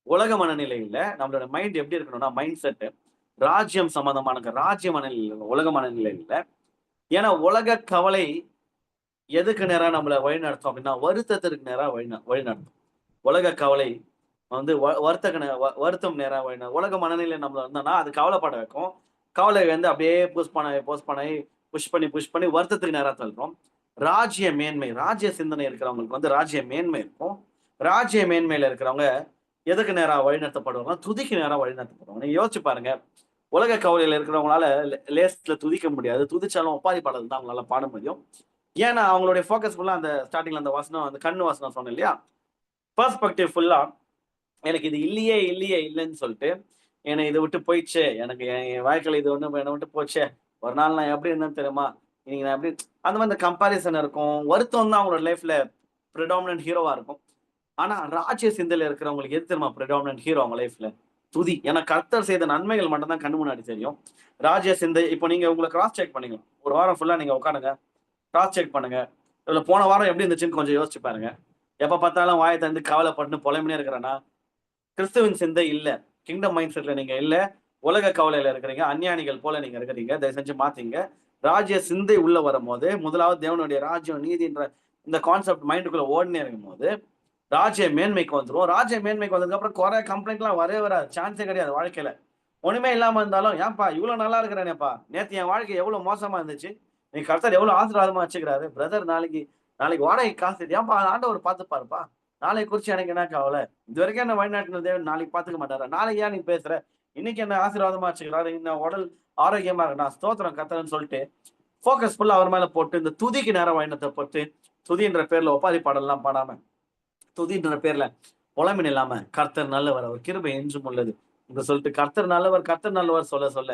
உலக மனநிலை இல்ல. நம்மளோட மைண்ட் எப்படி இருக்கணும்னா மைண்ட் செட் ராஜ்யம் சம்பந்தமான ராஜ்ய மனநிலை, உலக மனநிலை இல்ல. ஏன்னா உலக கவலை எதுக்கு நேரா நம்மள வழி நடத்தும் அப்படின்னா வருத்தத்திற்கு நேரா வழி நடத்தும். உலக கவலை வந்து வருத்தம் நேரா வழி உலக மனநிலை நம்மள இருந்தோம்னா அது கவலைப்பட வைக்கும். கவலை வந்து அப்படியே புஷ் பண்ணி வருத்தத்துக்கு நேரா தள்ளுறோம். ராஜ்ய மேன்மை, ராஜ்ய சிந்தனை இருக்கிறவங்களுக்கு வந்து ராஜ்ய மேன்மை இருக்கும். ராஜ்ய மேன்மையில இருக்கிறவங்க எதுக்கு நேரா வழிநடத்தப்படுவாங்க, துதிக்கு நேரா வழிநடத்தப்படுவாங்க. நீங்க யோசிச்சு பாருங்க, உலக கவலையில இருக்கிறவங்களால லேஸ்ல துதிக்க முடியாது. துதிச்சாலும் ஒப்பாரி பாடல் தான் அவங்களால பாட முடியும். ஏன்னா அவங்களுடைய ஃபோக்கஸ் ஃபுல்லா அந்த ஸ்டார்டிங்ல அந்த வசனம், அந்த கண்ணு வசனம் சொன்னேன் இல்லையா, பெர்ஸ்பெக்டிவ் ஃபுல்லா எனக்கு இது இல்லைன்னு சொல்லிட்டு என்னை இதை விட்டு போயிடுச்சு, எனக்கு என் வாழ்க்கையில இது ஒண்ணு என்னை விட்டு போச்சே, ஒரு நாள் நான் எப்படி இருந்தேன்னு தெரியுமா, இன்னைக்கு நான் எப்படி, அந்த மாதிரி கம்பாரிசன் இருக்கும். வருத்தம் தான் அவங்களோட லைஃப்ல ப்ரிடாமினன்ட் ஹீரோவா இருக்கும். ஆனா ராஜ்ய சிந்தையில இருக்கிறவங்களுக்கு எது தெரியுமா ப்ரிடாமினன்ட் ஹீரோ அவங்க லைஃப்ல? துதி. ஏன்னா கர்த்தர் செய்த நன்மைகள் மட்டும் தான் கண்ணு முன்னாடி தெரியும். ராஜ்ய சிந்தை இப்போ நீங்க உங்களை கிராஸ் செக் பண்ணிக்கலாம். ஒரு வாரம் ஃபுல்லா நீங்க உட்காருங்க, கிராஸ் செக் பண்ணுங்க. இதுல போன வாரம் எப்படி இருந்துச்சுன்னு கொஞ்சம் யோசிச்சு பாருங்க. எப்ப பார்த்தாலும் வாயை தந்து கவலைப்பட்டு புலம்பினே இருக்கிறேன்னா கிறிஸ்துவின் சிந்தை இல்ல. கிங்டம் மைண்ட் செட்ல நீங்க இல்ல. உலக கவலையில இருக்கிறீங்க. அஞ்ஞானிகள் போல நீங்க இருக்கிறீங்க. தயவு செஞ்சு மாத்தீங்க. ராஜ்ய சிந்தை உள்ள வரும்போது முதலாவது தேவனுடைய ராஜ்யம் நீதின்ற இந்த கான்செப்ட் மைண்டுக்குள்ள ஓடினே இருக்கும் போது ராஜ்ய மேன்மைக்கு வந்துரும். ராஜ்ய மேன்மைக்கு வந்ததுக்கு அப்புறம் குறை கம்ப்ளைண்ட் எல்லாம் வரவே வராது. சான்ஸே கிடையாது வாழ்க்கையில. ஒண்ணுமே இல்லாம இருந்தாலும் ஏன்பா இவ்வளவு நல்லா இருக்கிறேனேப்பா, நேத்து என் வாழ்க்கை எவ்வளவு மோசமா இருந்துச்சு, நீ கர்த்தர் எவ்வளவு ஆசீர்வாதமா வச்சுக்கிறாரு பிரதர், நாளைக்கு நாளைக்கு வாடகை காசு ஏன்பா ஆண்டவர் பார்த்துப்பாருப்பா, நாளைக்கு குறிச்சு எனக்கு என்ன கவலை, இது வரைக்கும் என்ன வழிநாட்டின தேவன் நாளைக்கு பாத்துக்க மாட்டாரா, நாளைக்கு ஏன் நீ பேசுற, இன்னைக்கு என்ன ஆசீர்வாதமா வச்சுக்கிறாரு, இந்த உடல் ஆரோக்கியமா இருக்கு, நான் ஸ்தோத்திரம் கர்த்தர்ன்னு சொல்லிட்டு போக்கஸ் ஃபுல்லா அவர் மேல போட்டு இந்த துதிக்கு நேரம் வயனத்தை போட்டு துதின்ற பேர்ல ஒப்பாரி பாடல்லாம் பாடாம துதின்ற பேர்ல புலம்பின் இல்லாம கர்த்தர் நல்லவர், அவர் கிருபை என்றும் உள்ளது என்று சொல்லிட்டு கர்த்தர் நல்லவர் சொல்ல சொல்ல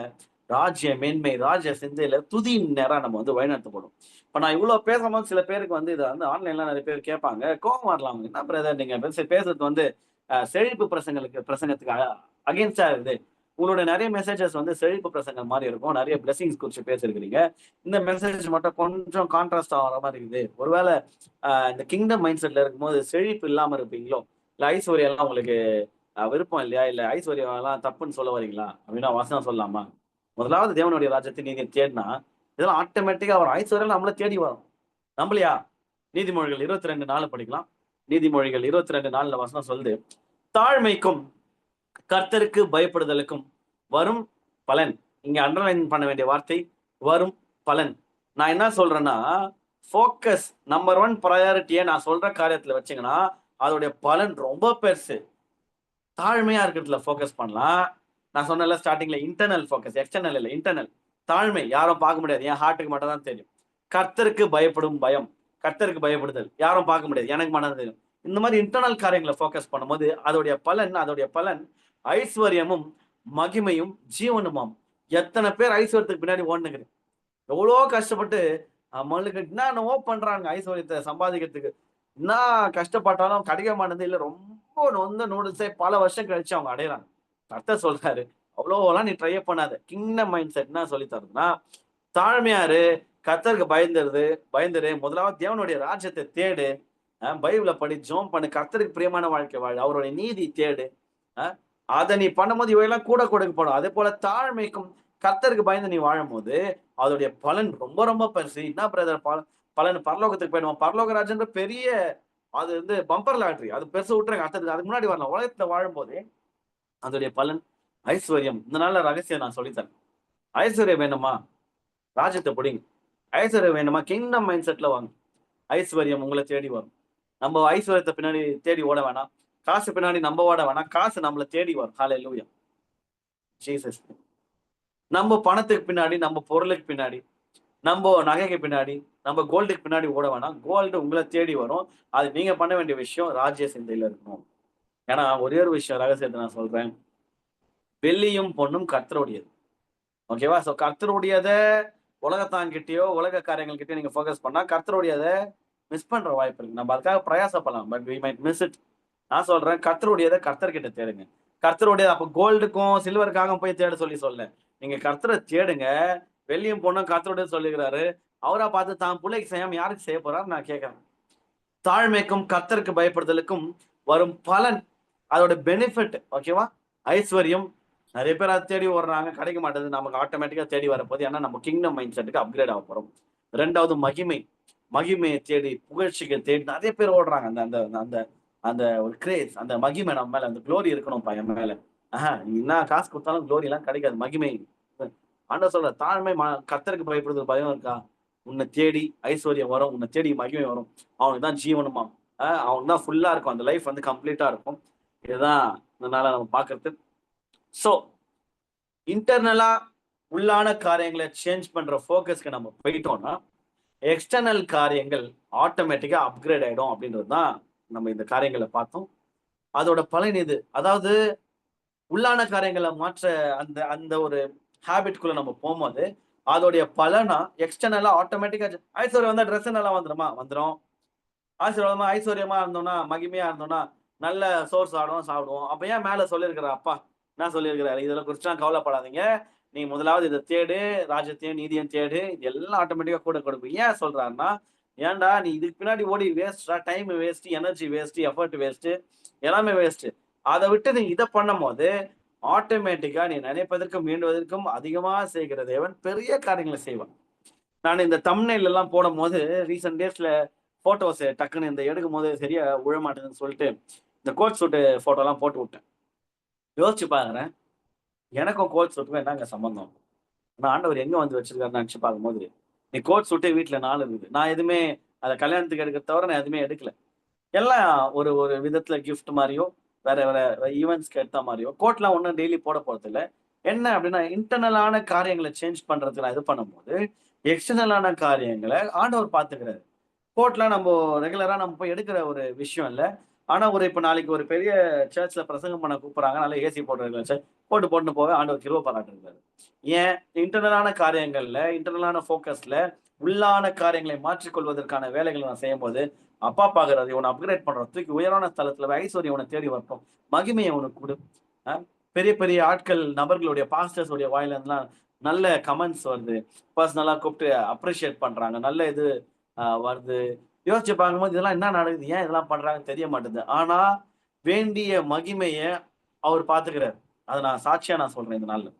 ராஜ்ய மேன்மை, ராஜ்ய சிந்தையில துதியின் நேரம் நம்ம வந்து வழிநடத்தப்படும். இப்ப நான் இவ்வளவு பேசும்போது சில பேருக்கு வந்து இதை வந்து ஆன்லைன்ல நிறைய பேர் கேட்பாங்க, கோவம் வரலாம். அவங்க என்ன பிரதர் நீங்க பேசுறது வந்து செழிப்பு பிரசங்கத்துக்கு அகேன்ஸ்டா இருக்குது, உங்களுடைய நிறைய மெசேஜஸ் வந்து செழிப்பு பிரசங்கம் மாதிரி இருக்கும், நிறைய பிளெஸிங்ஸ் குறிச்சு பேசிருக்கிறீங்க, இந்த மெசேஜ் மட்டும் கொஞ்சம் கான்ட்ராஸ்ட் ஆகிற மாதிரி இருக்குது, ஒருவேளை இந்த கிங்டம் மைண்ட் செட்ல இருக்கும்போது செழிப்பு இல்லாம இருப்பீங்களோ, இல்ல ஐஸ்வர்யம் எல்லாம் உங்களுக்கு விருப்பம் இல்லையா, இல்ல ஐஸ்வர்யம் எல்லாம் தப்புன்னு சொல்ல வரீங்களா அப்படின்னா வசனம் சொல்லலாமா? முதலாவது தேவனுடைய ராஜ்யத்தை நீங்க தேடினா இதெல்லாம் ஆட்டோமேட்டிக்கா வரும். ஐஸ்வர்யம் நம்மள தேடி வரும். நம்பலையா? நீதிமொழிகள் 22:4 படிக்கலாம். நீதிமொழிகள் 22:4 வசனம் சொல்லுது, தாழ்மைக்கும் கர்த்தருக்கு பயப்படுதலுக்கும் வரும் பலன். இங்க அண்டர்லைன் பண்ண வேண்டிய வார்த்தை வரும் பலன். நான் என்ன சொல்றேன்னா, ஃபோக்கஸ் நம்பர் 1 ப்ரையாரிட்டியை நான் சொல்ற காரியத்துல வச்சீங்கன்னா அதோடைய பலன் ரொம்ப பெருசு. தாழ்மையா இருக்கிறதுல ஃபோக்கஸ் பண்ணலாம். நான் சொன்னல ஸ்டார்டிங்ல இன்டர்னல் ஃபோக்கஸ், எக்ஸ்டர்னல் இல்ல இன்டர்னல். தாழ்மை யாரும் பார்க்க முடியாது, என் ஹார்ட்டுக்கு மட்டும் தான் தெரியும். கர்த்தருக்கு பயப்படும் பயம், கர்த்தருக்கு பயப்படுதல் யாரும் பார்க்க முடியாது, எனக்கு மட்டும் தான் தெரியும். இந்த மாதிரி இன்டர்னல் காரியங்களை ஃபோக்கஸ் பண்ணும்போது அதோடைய பலன் ஐஸ்வர்யமும் மகிமையும் ஜீவனுமாம். எத்தனை பேர் ஐஸ்வர்யத்துக்கு பின்னாடி ஓடுனுங்க, எவ்வளோ கஷ்டப்பட்டு நம்மளுக்கு என்னென்னவோ பண்றாங்க ஐஸ்வர்யத்தை சம்பாதிக்கிறதுக்கு, என்ன கஷ்டப்பட்டாலும் கிடைக்க மாட்டேது, இல்ல ரொம்ப நொந்த நூடுல்ஸே பல வருஷம் கழிச்சு அவங்க அடையறாங்க. கர்த்தர் சொல்றாரு அவ்வளோலாம் நீ ட்ரை பண்ணாத. கிங்டம் மைண்ட் செட் என்ன சொல்லி தருதுன்னா, தாழ்மையாரு, கர்த்தருக்கு பயந்துரு, முதலாவது தேவனுடைய ராஜ்யத்தை தேடு, பைபிளை படி, ஜோம் பண்ணு, கர்த்தருக்கு பிரியமான வாழ்க்கை வாழ், அவருடைய நீதி தேடு. அதை நீ பண்ணும்போது இவையெல்லாம் கூட கொடுக்கப்படும். அதே போல தாழ்மைக்கும் கர்த்தருக்கு பயந்து நீ வாழும்போது அதோடைய பலன் ரொம்ப ரொம்ப பெருசு. என்ன பிரதர் பலன் பரலோகத்துக்கு போயிடுவோம். பரலோக ராஜ்யன்ற பெரிய அது வந்து பம்பர் லாட்டரி. அது பெருசா விட்டுருங்க. அடுத்தது அதுக்கு முன்னாடி வரலாம். உலகத்துல வாழும்போதே அதோடைய பலன் ஐஸ்வர்யம். இந்த நாள்ல ரகசியம் நான் சொல்லித்தரேன். ஐஸ்வர்யம் வேணுமா? ராஜ்யத்த புடிங்க. ஐஸ்வர்யம் வேணுமா? கிங்டம் மைண்ட் செட்ல வாங்க. ஐஸ்வர்யம் உங்கள தேடி வரும். நம்ம ஐஸ்வர்யத்த பின்னாடி தேடி ஓட வேணாம். காசு பின்னாடி நம்ம ஓட வேணாம். காசு நம்மள தேடி வரும். ஹalleluya. ஜீசஸ். நம்ம பணத்துக்கு பின்னாடி, நம்ம பொருளுக்கு பின்னாடி, நம்ம நகைக்கு பின்னாடி, நம்ம கோல்டுக்கு பின்னாடி ஓட வேணாம். கோல்டு உங்கள தேடி வரும். அது நீங்க பண்ண வேண்டிய விஷயம் ராஜ்ய சிந்தையில இருக்கணும். ஏன்னா ஒரே ஒரு விஷயம் ரகசியத்த நான் சொல்றேன். வெள்ளியும் பொன்னும் கர்த்தருடையது. ஓகேவா? சோ கர்த்தருடையத உலகத்தான்கிட்டயோ, உலக காரியங்கள்கிட்டயோ நீங்க ஃபோக்கஸ் பண்ணா கர்த்தருடையத மிஸ் பண்ற வாய்ப்பு இருக்கு. நம்ம அதுக்காக பிரயாசப்படலாம். But we might miss it. நான் சொல்றேன் கர்த்தருடையத கர்த்தர்கிட்ட தேடுங்க. கர்த்தருடையது அப்ப கோல்டுக்கும், சில்வருக்காகவும் போய் தேட சொல்லல. நீங்க கர்த்தர தேடுங்க. வெள்ளியும் பொன்னும் கர்த்தருடையது சொல்லிருக்கிறாரு. அவரா பார்த்து தான் பிள்ளைக்கு செய்யாம யாருக்கு செய்ய போறாரு நான் கேட்கிறேன். தாழ்மைக்கும் கர்த்தருக்கு பயப்படுதலுக்கும் வரும் பலன் அதோட பெனிஃபிட் ஓகேவா? ஐஸ்வர்யம் நிறைய பேர் அதை தேடி ஓடுறாங்க. கிடைக்க மாட்டேது. நமக்கு ஆட்டோமேட்டிக்கா தேடி வரப்போகுது. ஏன்னா நம்ம கிங்டம் மைண்ட் செட்டுக்கு அப்கிரேட் ஆக போறோம். 2வது மகிமை. மகிமையை தேடி, புகழ்ச்சிக்கு தேடி நிறைய பேர் ஓடுறாங்க. அந்த அந்த அந்த அந்த ஒரு கிரேஸ், அந்த மகிமை நம்ம மேல, அந்த குளோரி இருக்கணும் என் மேல. நீ என்ன காசு கொடுத்தாலும் குளோரி எல்லாம் கிடைக்காது. மகிமை. ஆண்டவர் சொல்ற தாழ்மை கர்த்தருக்கு பயப்படுறது பயம் இருக்கா? உன்னை தேடி ஐஸ்வர்யம் வரும். உன்னை தேடி மகிமை வரும். அவனுக்கு தான் ஜீவனுமா. அவனுக்கு தான் ஃபுல்லா இருக்கும். அந்த லைஃப் வந்து கம்ப்ளீட்டா இருக்கும். இதுதான் இதனால நம்ம பார்க்கிறது. சோ இன்டர்னலா உள்ளான காரியங்களை சேஞ்ச் பண்ற ஃபோக்கஸ்க்கு நம்ம போயிட்டோம்னா எக்ஸ்டர்னல் காரியங்கள் ஆட்டோமேட்டிக்கா அப்கிரேட் ஆயிடும் அப்படின்றது தான் நம்ம இந்த காரியங்களை பார்த்தோம். அதோட பலன் இது. அதாவது உள்ளான காரியங்களை மாற்ற அந்த அந்த ஒரு ஹேபிட்குள்ள நம்ம போகும்போது அதோடைய பலனா எக்ஸ்டர்னலா ஆட்டோமேட்டிக்கா ஐஸ்வர்யம் வந்தா ட்ரெஸ் நல்லா வந்துருமா? வந்துரும். ஐஸ்வர்யமா இருந்தோம்னா, மகிமையா இருந்தோம்னா, நல்ல சோறு சாப்பிடுவோம். அப்ப ஏன் மேல சொல்லியிருக்கிறார் அப்பா? என்ன சொல்லியிருக்கிறாரு? இதெல்லாம் குறிச்சுலாம் கவலைப்படாதீங்க. நீ முதலாவது இதை தேடு, ராஜ்யத்தையும் நீதியும் தேடு. இது எல்லாம் ஆட்டோமேட்டிக்கா கூட கொடுக்கும். ஏன் சொல்றாருன்னா, ஏன்டா நீ இதுக்கு பின்னாடி ஓடி வேஸ்ட்டா, time waste, energy waste, effort waste, எல்லாமே வேஸ்ட். அதை விட்டு நீ இதை பண்ணும்போது ஆட்டோமேட்டிக்கா நீ நினைப்பதற்கும் மீண்டுவதற்கும் அதிகமா செய்கிற தேவன் பெரிய காரியங்களை செய்வான். நான் இந்த தம்ப்நெயில் எல்லாம் போடும் போது ரீசெண்ட் டேஸ்ல போட்டோஸ் டக்குன்னு இந்த எடுக்கும் போது சரியா விழ மாட்டேதுன்னு சொல்லிட்டு இந்த கோட் சூட்டு போட்டோ எல்லாம் போட்டு விட்டேன். யோசிச்சு பாக்குறேன், எனக்கும் கோட் சூட்டுக்கும் என்னங்க சம்பந்தம்? நான் ஆண்டவர் எங்க வந்து வச்சிருக்காருன்னு நினைச்சு பார்க்கும்போது நீ கோட் சூட்டே வீட்டுல 4 இருக்குது. நான் எதுவுமே அதை கல்யாணத்துக்கு எடுக்க தவிர நான் எதுவுமே எடுக்கல. எல்லாம் ஒரு ஒரு விதத்துல கிஃப்ட் மாதிரியோ வேற வேற ஈவெண்ட்ஸ்க்கு எடுத்த மாதிரியோ கோட்லாம் ஒன்றும் டெய்லி போட போறது இல்லை. என்ன அப்படின்னா இன்டர்னலான காரியங்களை சேஞ்ச் பண்றதுக்கு நான் இது பண்ணும்போது எக்ஸ்டர்னலான காரியங்களை ஆண்டவர் பார்த்துக்கிறாரு. கோட்லாம் நம்ம ரெகுலரா நம்ம போய் எடுக்கிற ஒரு விஷயம் இல்ல. ஆனா ஒரு இப்ப நாளைக்கு ஒரு பெரிய சர்ச்ல பிரசங்கம் பண்ண கூப்பிடுறாங்க. நல்ல ஏசி போட்டு போட்டு போக ஆண்டவர் கிருபை பாராட்டுறாரு. ஏன்? இன்டர்னலான காரியங்கள்ல, இன்டர்னலான ஃபோக்கஸ்ல உள்ளான காரியங்களை மாற்றிக்கொள்வதற்கான வேலைகளை நான் செய்யும்போது அப்பா பாக்குறாரு. இவனை அப்கிரேட் பண்றோம். தூக்கி உயரான ஸ்தலத்துல ஐஸ்வர்யம் இவனை தேடி வரட்டும். மகிமையை உனக்கு கொடு. பெரிய பெரிய ஆட்கள் நபர்களுடைய பாஸ்டர்ஸ் உடைய வாயில இருந்தெல்லாம் நல்ல கமெண்ட்ஸ் வருது. பர்சனலா கூப்பிட்டு அப்ரிஷியேட் பண்றாங்க. நல்ல இது வருது. யோசிச்சு பார்க்கும்போது இதெல்லாம் என்ன நடக்குது? ஏன் இதெல்லாம் பண்றாங்கன்னு தெரிய மாட்டேங்குது. ஆனா வேண்டிய மகிமைய அவர் பாத்துக்கிறார். அதை நான் சாட்சியா நான் சொல்றேன் இந்த நாள்ல.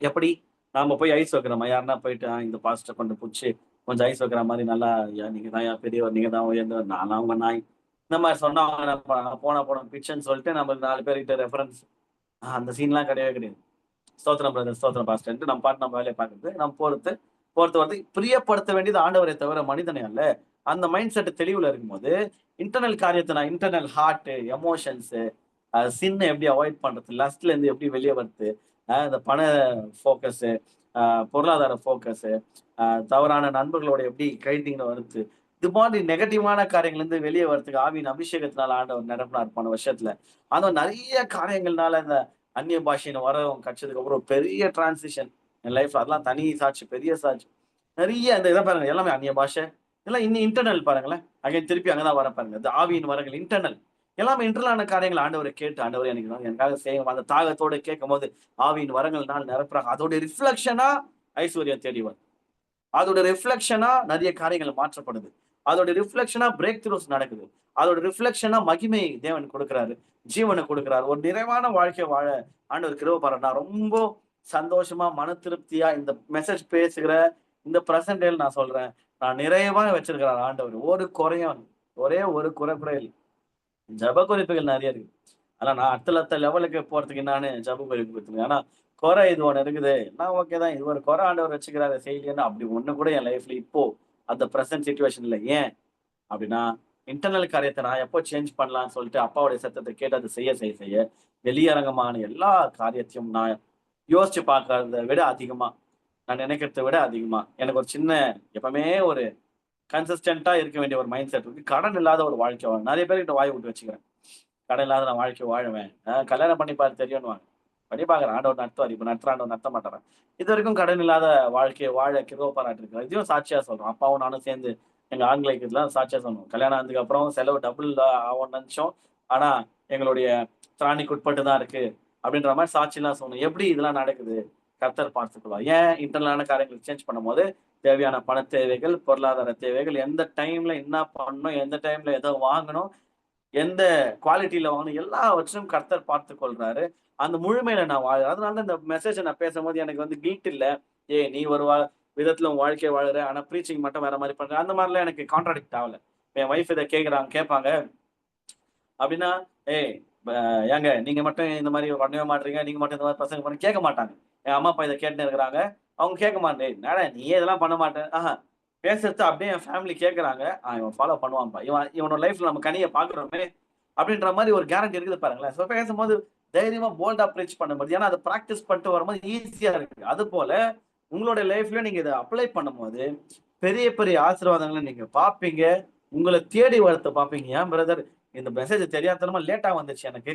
எப்படி? நாம போய் ஐஸ் வைக்கிறோமா? யாருன்னா போயிட்டு இந்த பாஸ்டர் கொண்டு புடிச்சு கொஞ்சம் ஐஸ் வைக்கிற மாதிரி நல்லா நீங்க தான் பெரியவர், நீங்க தான் உயர்ந்தவர், நான் அவங்க நாய் இந்த மாதிரி சொன்னா போன பிச்சுன்னு சொல்லிட்டு நம்ம 4 பேர்கிட்ட ரெஃபரன்ஸ் அந்த சீன்லாம் கிடையவே கிடையாது. ஸ்தோத்திரம் பிரதர், ஸ்தோத்திரம் பாஸ்டர் நம்ம பாட்டு நம்ம வேலையை பார்க்கறது நம்ம போறது வரது பிரியப்படுத்த வேண்டியது ஆண்டவரை தவிர மனிதனே அல்ல. அந்த மைண்ட் செட் தெளிவுல இருக்கும்போது இன்டர்னல் காரியத்தை நான் இன்டர்னல் ஹார்ட், எமோஷன்ஸ், சின்ன எப்படி அவாய்ட் பண்றது, லஸ்ட்ல இருந்து எப்படி வெளியே வருது, இந்த பண ஃபோக்கஸ், பொருளாதார ஃபோக்கஸ், தவறான நண்பர்களோட எப்படி கைட்டிங்க வருது, இது மாதிரி நெகட்டிவான காரியங்கள்ல இருந்து வெளியே வரதுக்கு ஆவியின் அபிஷேகத்தினால ஆண்டவர் நிரப்பினார் போன வருஷத்துல. ஆனா நிறைய காரியங்கள்னால இந்த அந்நிய பாஷையில வரவங்க கிடைச்சதுக்கு அப்புறம் பெரிய டிரான்சிஷன் என் லைஃப்ல. அதெல்லாம் தனி சாட்சி, பெரிய சாட்சி. நிறைய இந்த இதை பாருங்க, எல்லாமே அந்நிய பாஷை இதெல்லாம் இன்னும் இன்டர்னல் பாருங்களேன். அங்கே திருப்பி அங்கதான் வர பாருங்க. இந்த ஆவியின் வரங்கள் இன்டர்னல் எல்லாமே இன்டர்னலான காரியங்கள் ஆண்டவரை கேட்டு ஆண்டவர் எனக்காக செய்யும் அந்த தாகத்தோட கேட்கும் போது ஆவியின் வரங்கள்னால் நிரப்புறாங்க. அதோட ரிஃப்ளெக்ஷனா ஐஸ்வர்யம் தேடி வரும். அதோட ரிஃப்ளெக்ஷனா நிறைய காரியங்கள் மாற்றப்படுது. அதோட ரிஃப்ளெக்ஷனா பிரேக் த்ரூஸ் நடக்குது. அதோட ரிஃப்ளெக்ஷனா மகிமை தேவன் கொடுக்கிறாரு, ஜீவனை கொடுக்கிறாரு. ஒரு நிறைவான வாழ்க்கை வாழ ஆண்டவர் கிருபை பாராட்டினா ரொம்ப சந்தோஷமா, மன திருப்தியா இந்த மெசேஜ் பேசுகிற இந்த பிரசன்டேல நான் சொல்றேன். நான் நிறைவா வச்சிருக்கிறார் ஆண்டவர். ஒரு குறையும் ஒரே ஒரு குறை கூட இல்ல. ஜெப குறிப்புகள் நெறைய இருக்கு. ஆனா நான் அடுத்த லெவலுக்கு போறதுக்கு என்னான்னு ஜெப குறிப்பு குடுத்துருக்கேன். ஆனா குறை இது ஒண்ணு இருக்குது. நான் ஓகே தான். இது ஒரு குறை ஆண்டவர் வச்சுக்கிறாரு செய்யலன்னு அப்படி ஒண்ணு கூட என் லைஃப்ல இப்போ அந்த பிரசன்ட் சிச்சுவேஷன்ல ஏன் அப்படின்னா, இன்டர்னல் காரியத்த நான் எப்போ சேஞ்ச் பண்ணலாம்ன்னு சொல்லிட்டு அப்பாவுடைய சத்தத்த கேட்டு அத செய்ய வெளியரங்கமான எல்லா காரியத்தையும் நான் யோசிச்சு பார்க்கிறத விட அதிகமா, நான் நினைக்கிறத விட அதிகமா, எனக்கு ஒரு சின்ன எப்பவுமே ஒரு கன்சிஸ்டன்ட்டா இருக்க வேண்டிய ஒரு மைண்ட் செட் இருக்கு. கடன் இல்லாத ஒரு வாழ்க்கை வாழணும். நெறைய பேர்கிட்ட வாய் விட்டு வச்சுக்கிறேன். கடன் இல்லாத நான் வாழ்க்கை வாழுவேன். கல்யாணம் பண்ணி பாரு தெரியுன்னுவாங்க. பண்ணி பார்க்குறேன். ஆண்டவர் நடத்துவார். இப்ப நடத்துற ஆண்டவர் நடத்த மாட்டாரா? இதுவரைக்கும் கடன் இல்லாத வாழ்க்கைய வாழ கிருப பாராட்டியிருக்கிறார். இதையும் சாட்சியா சொல்றோம். அப்பாவும் நானும் சேர்ந்து எங்க ஆங்கிலேயத்துல சாட்சியா சொன்னோம். கல்யாணம் ஆனதுக்கு அப்புறம் செலவு டபுள் ஆகும்னு நெனச்சோம். ஆனா எங்களுடைய திராணிக்கு உட்பட்டு தான் இருக்கு. அப்படின்ற மாரி சாட்சிலாம் சொன்னோம். எப்படி இதெல்லாம் நடக்குது? கர்த்தர் பார்த்துக்குவார். ஏன் இன்டர்னலான காரியங்கள சேஞ்ச் பண்ணும்போது, தேவையான பண தேவைகள், பொருளாதார தேவைகள், எந்த டைம்ல என்ன பண்ணணும், எந்த டைம்ல எத வாங்கணும், எந்த குவாலிட்டில வாங்கணும், எல்லாவற்றையும் கர்த்தர் பார்த்துக் கொள்றாரு. அந்த முழுமையில நான் வாழறேன். அதனால தான் இந்த மெசேஜ நான் பேசும்போது எனக்கு வந்து கில்ட் இல்ல. ஏய் நீ ஒரு விதத்துல உன் வாழ்க்கைய வாழுற. ஆனா பிரீச்சிங் மட்டும் வேற மாரி பண்ற. அந்த மாரிலாம் எனக்கு கான்ட்ராடிக்ட் ஆவல. என் வைஃப் இத கேட்பாங்க. அப்படின்னா, "ஏய் ப ஏங்க நீங்க மட்டும் இந்த மாரி பண்ணவே மாட்றீங்க. நீங்க மட்டும் இந்த மாரி பசங்க பண்ண" கேட்க மாட்டாங்க. என் அம்மா, அப்பா இத கேட்டுன்னு இருக்கிறாங்க. அவங்க கேட்க மாட்டேன். "டேய் என்னடா நீயே இதெல்லாம் பண்ண மாட்ட" பேசுறது அப்படியே என் ஃபேமிலி கேட்கறாங்க. இவன் ஃபாலோ பண்ணுவான்பா. இவனோட லைஃப்ல நம்ம கனிய பார்க்கிறோமே அப்படின்ற மாரி ஒரு கேரண்டி இருக்குது பாருங்களேன். ஸோ பேசும்போது தைரியமா போல்டா பிரீச் பண்ண முடியுது. ஏன்னா அத பிராக்டிஸ் பண்ணிட்டு வரும்போது ஈஸியா இருக்கு. அதுபோல உங்களுடைய லைஃப்ல நீங்க இத அப்ளை பண்ணும்போது, பெரிய பெரிய ஆசீர்வாதங்கள நீங்க பார்ப்பீங்க. உங்கள தேடி வரத பார்ப்பீங்க. ஏன் பிரதர் இந்த மெசேஜ் தெரியாத்தனமா லேட்டா வந்துச்சு எனக்கு.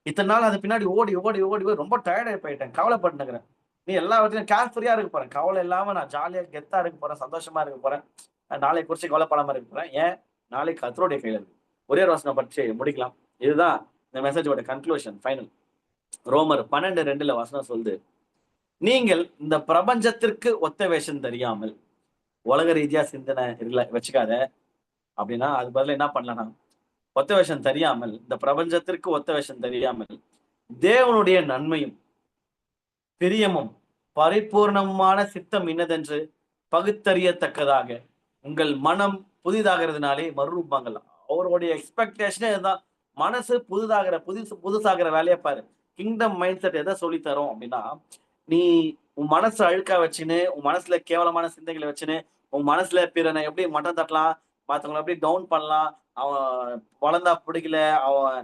இத்தன நாள் அது பின்னாடி ஓடி ரொம்ப டயர்ட் ஆயி போயிட்டேன். கவலைப்பட்டுன்னுருக்கிறேன். நீ எல்லாவற்றிலும் கேர் ஃப்ரீயா இருக்க போறேன். கவலை இல்லாம நான் ஜாலியா கெத்தா இருக்க போறேன். சந்தோஷமா இருக்க போறேன். நாளைய குறிச்சு கவலைப்படாம இருக்க போறேன். ஏன்? நாளைக்கு கர்த்தருடைய கையில இருக்கு. ஒரே ஒரு வசனம் படிச்சு முடிக்கலாம். இதுதான் இந்த மெசேஜோட கன்க்ளூஷன் ஃபைனல். ரோமர் 12:2 வசனம் சொல்லுது. நீங்கள் இந்த பிரபஞ்சத்திற்கு ஒத்த வேஷம் தெரியாமல், உலக ரீதியா சிந்தனை வச்சுக்காத. அப்படின்னா, அதுக்கு பதிலா என்ன பண்ணலாம்னா, ஒத்த வேஷம் தெரியாமல், இந்த பிரபஞ்சத்திற்கு ஒத்த வேஷம் தெரியாமல், தேவனுடைய நன்மையும், பிரியமும், பரிபூர்ணமான சித்தம் இன்னதென்று பகுத்தறியத்தக்கதாக, உங்கள் மனம் புதிதாகிறதுனாலே மறுரூபமாகலாம். அவருடைய எக்ஸ்பெக்டேஷனே இதுதான். மனசு புதுசாகிற வேலைய பாரு. கிங்டம் மைண்ட் செட் எத சொல்லி தரும் அப்படின்னா, நீ உன் மனச அழுக்கா வச்சுன்னு, உன் மனசுல கேவலமான சிந்தைகள வச்சுன்னு, உன் மனசுல பிறனை எப்படி மட்டம் தட்டலாம், மத்தவங்கள எப்படி டவுன் பண்ணலாம், அவன் வளர்ந்தா பிடிக்கல, அவன்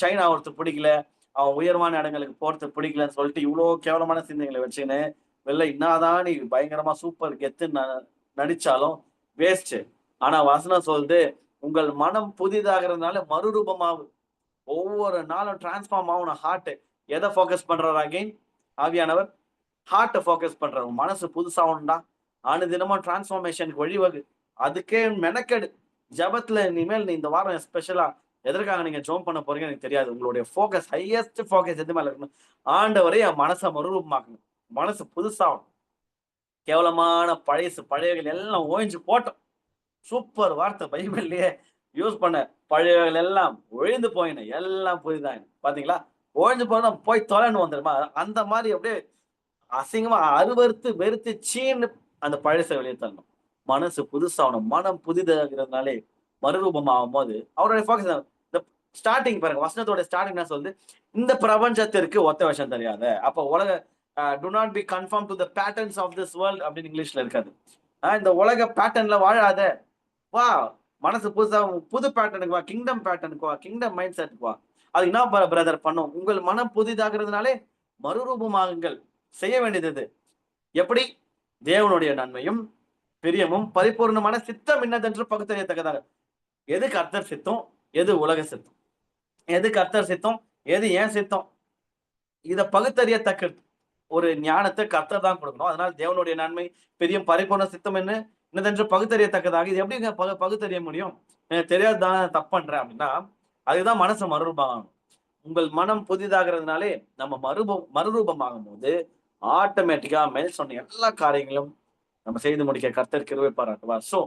ஷைன் ஆவறது பிடிக்கல, அவன் உயர்வான இடங்களுக்கு போறது பிடிக்கலன்னு சொல்லிட்டு இவ்ளோ கேவலமான சிந்தனைகள வச்சுன்னு, வெளில என்னாதான் நீ பயங்கரமா சூப்பர் கெத்துன்னு நடிச்சாலும் வேஸ்ட். ஆனா வசனம் சொல்லுது, உங்கள் மனம் புதிதாகிறதுனால மறுரூபமாவு. ஒவ்வொரு நாளும் டிரான்ஸ்பார்ம் ஆகணும் ஹார்ட். எத ஃபோக்கஸ் பண்றாரு அகைன்? ஆவியானவர் ஹார்ட்ட ஃபோக்கஸ் பண்றாரு. உன் மனசு புதுசாகணும்டா. அனுதினமும் டிரான்ஸ்ஃபார்மேஷனுக்கு வழிவகு. அதுக்கே மெனக்கெடு. ஜெபத்துல இனிமேல் நீ இந்த வாரம் ஸ்பெஷலா எதற்காக நீங்க ஜெபம் பண்ண போறீங்கன்னு எனக்கு தெரியாது. உங்களுடைய ஃபோக்கஸ் ஹையஸ்ட் ஃபோக்கஸ் எது மேல இருக்கணும்? ஆண்டவரே என் மனச மறுரூபமாக்கணும். மனசு புதுசாகணும். கேவலமான பழையவைகள் எல்லாம் ஓய்ஞ்சு போட்டும். சூப்பர் வார்த்தை பைபிள்லயே யூஸ் பண்ண. பழையவைகள் எல்லாம் ஒழிந்து போயின. எல்லாம் புதிதாயின. பாத்தீங்களா? ஒழிஞ்சு போனா போய் தொலைன்னு வந்துருமா? அந்த மாரி அப்படியே அசிங்கமா அருவருத்து, வெறுத்து சீன்னு அந்த பழச வெளிய தள்ளணும். மனசு புதுசாவணும். மனம் புதிதாகிறதுனாலே மறுரூபம் ஆகும்போது, அவருடைய ஃபோக்கஸ் இந்த ஸ்டார்ட்டிங் பாருங்க. வசனத்தோட ஸ்டார்ட்டிங் என்ன சொல்லுது? இந்த பிரபஞ்சத்திற்கு ஒத்த வேஷம் தெரியாத. அப்ப உலக do not be conform to the patterns of this world அப்படின்னு இங்கிலீஷ்ல இருக்காது. இந்த உலக பேட்டர்ன்ல வாழாத. வா! மனசு புதுசா புது பேட்டர்னுக்கு வா. கிங்டம் பேட்டர்னுக்கு வா. கிங்டம் மைண்ட் செட்க்கு வா. அது என்ன பிரதர் பண்ணும்? உங்கள் மனம் புதிதாகிறதுனாலே மறுரூபமாகுங்கள். செய்ய வேண்டியது இது. எப்படி? தேவனுடைய நன்மையும், பிரியமும், பரிபூர்ணமான சித்தம் இன்னதென்று பகுத்தறியத்தக்கதாக. எது கர்த்தர் சித்தம்? எது உலக சித்தம்? எது கர்த்தர் சித்தம்? எது என் சித்தம்? இத பகுத்தறியத்தக்க ஒரு ஞானத்த கர்த்தர் தான் கொடுக்கணும். அதனால தேவனுடைய நன்மை, பிரியம், பரிபூர்ண சித்தம் என்ன இன்னதென்று பகுத்தறியத்தக்கதாக. இது எப்படிங்க பகுத்தறிய முடியும்? எனக்கு தெரியாது தான் தப்பு பண்றேன் அப்படின்னா, அதுதான் மனசு மறுரூபமாகணும். உங்கள் மனம் புதிதாகிறதுனாலே நம்ம மறுரூபமாகும்போது ஆட்டோமேட்டிக்கா மேல் சொன்ன எல்லா காரியங்களும் நம்ம செய்து முடிக்க கர்த்தர் கிருபை பாராட்டுவார். So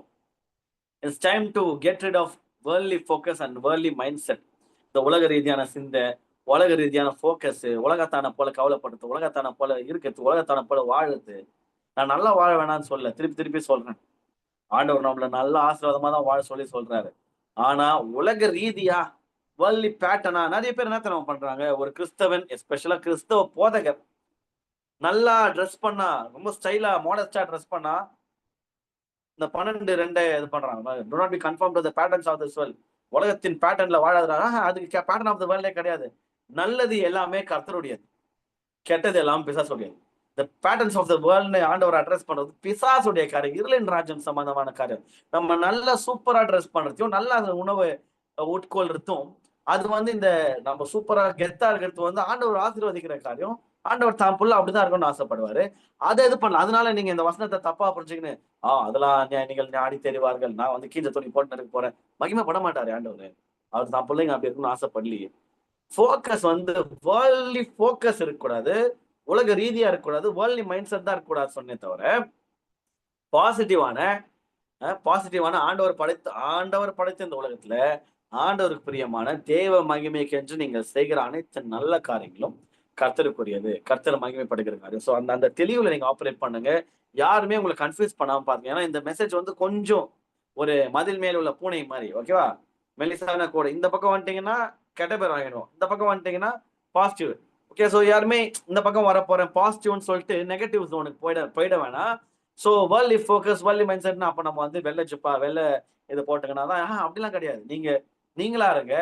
it's time to get rid of worldly focus and worldly mindset. இந்த உலக ரீதியான சிந்தை, உலக ரீதியான ஃபோக்கஸ், உலகத்தான போல கவலைப்படுறது, உலகத்தான போல இருக்கிறது, உலகத்தான போல வாழுறது. நான் நல்லா வாழ வேணாம்னு சொல்லல. திருப்பி திருப்பி சொல்றேன். ஆண்டவர் நம்மள நல்ல ஆசீர்வாதமா தான் வாழ சொல்லி சொல்றாரு. ஆனா உலக ரீதியா வேர்ல்ட்லி பேட்டர்னா நெறைய பேர் என்ன தெரியுமா பண்றாங்க? ஒரு கிறிஸ்தவன் எஸ்பெஷலா கிறிஸ்தவ போதகர் நல்லா டிரெஸ் பண்ணா, ரொம்ப ஸ்டைலா மாடஸ்ட்டா டிரெஸ் பண்ணா, இந்த 12, 2 இது பண்றாங்க. Do not be conform to the patterns of this world. உலகத்தின் பேட்டர்ன்ல வாழாதடா. அதுக்கு பேட்டர்ன் ஆஃப் த வேர்ல்டே கிடையாது. நல்லது எல்லாமே கர்த்தருடையது. கெட்டது எல்லாம் பிசாசுடையது. த பேட்டர்ன்ஸ் ஆஃப் த வேர்ல்ட்னு ஆண்டவர் அட்ரஸ் பண்றது பிசாசுடைய காரியம். இருளின் ராஜ்யம் சம்பந்தமான காரியம். நம்ம நல்லா சூப்பரா டிரெஸ் பண்றதையும், நல்ல அந்த உணவு உட்கொள்றதும், அது வந்து இந்த நம்ம சூப்பரா கெத்தா இருக்கிறது வந்து ஆண்டவர் ஆசீர்வதிக்கிற காரியம். ஆண்டவர் தான் புள்ள அப்படிதான் இருக்கணும்னு ஆசைப்படுவாரு. அத இது பண்ணலாம். அதனால நீங்க இந்த வசனத்த தப்பா புரிஞ்சுக்கின்னு, அதெல்லாம் ஞானிகள் நாடி தெரிவார்கள். நான் வந்து கீஞ்ச துணி போட்டுன்னு இருக்க போறேன். மகிமைப்பட மாட்டாரு ஆண்டவரு. அவர் தான் பிள்ளைங்க அப்படி இருக்கணும்னு ஆசைப்படலையே. ஃபோக்கஸ் வந்து வேர்ல்ட்லி ஃபோக்கஸ் இருக்கக்கூடாது. உலக ரீதியா இருக்கக்கூடாது. வேர்ல்ட்லி மைண்ட் செட் தான் இருக்கக்கூடாது சொன்னே தவிர, பாசிட்டிவான பாசிட்டிவான ஆண்டவர் படைத்த இந்த உலகத்துல, ஆண்டவருக்கு பிரியமான தேவ மகிமைக்கென்று நீங்கள் செய்கிற அனைத்து நல்ல காரியங்களும் கர்த்தருக்குரியது. கர்த்தர் மகிமைப்படுகிற காரியம். சோ அந்த அந்த தெளிவுல நீங்க ஆப்பரேட் பண்ணுங்க. யாருமே உங்கள கன்ஃப்யூஸ் பண்ணாம பாருங்க. ஏன்னா இந்த மெசேஜ் வந்து கொஞ்சம் ஒரு மதில் மேல் உள்ள பூனை மாரி. ஓகேவா? மெல்லிசான கோடு. இந்த பக்கம் வந்துட்டீங்கன்னா, கெட்ட பேர் வாங்கிடுவோம். இந்த பக்கம் வந்துட்டீங்கன்னா, பாசிட்டிவ். ஓகே. சோ யாருமே இந்த பக்கம் வரப்போறேன் பாசிட்டிவ்னு சொல்லிட்டு நெகட்டிவ் ஜோனுக்கு போயிட போயிட வேணாம். So worldly focus, worldly mind செட்னா அப்ப நம்ம வந்து வெள்ள ஜிப்பா, வெள்ள இது போட்டுக்கனா தான் அப்படிலாம் கிடையாது. நீங்களா இருங்க.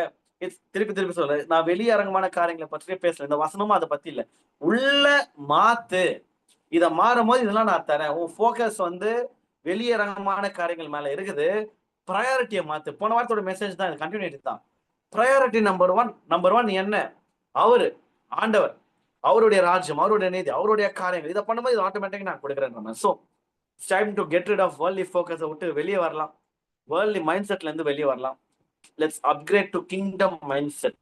திருப்பி திருப்பி சொல்றேன். நான் வெளியரங்கமான காரியங்கள பற்றியே பேசல. இந்த வசனமும் அத பத்தி இல்ல. உள்ள மாத்து. இத மாறும்போது இதெல்லாம் நான் தரேன். உன் ஃபோக்கஸ் வந்து வெளியரங்கமான காரியங்கள் மேல இருக்குது. பிரையாரிட்டிய மாத்து. போன வாரத்தோட மெசேஜ் தான் இது. கன்டினியூட்டி தான். பிரையாரிட்டி நம்பர் 1 என்ன? அவரு, ஆண்டவர். அவருடைய ராஜ்யம், அவருடைய நீதி, அவருடைய காரியங்கள். இத பண்ணும்போது இது ஆட்டோமேட்டிக்கா நான் கொடுக்கிறேன். So it's time to get rid of worldly focus விட்டு வெளிய வரலாம். வேர்ல்ட்லி மைண்ட் செட்ல இருந்து வெளிய வரலாம். Let's upgrade to kingdom mindset.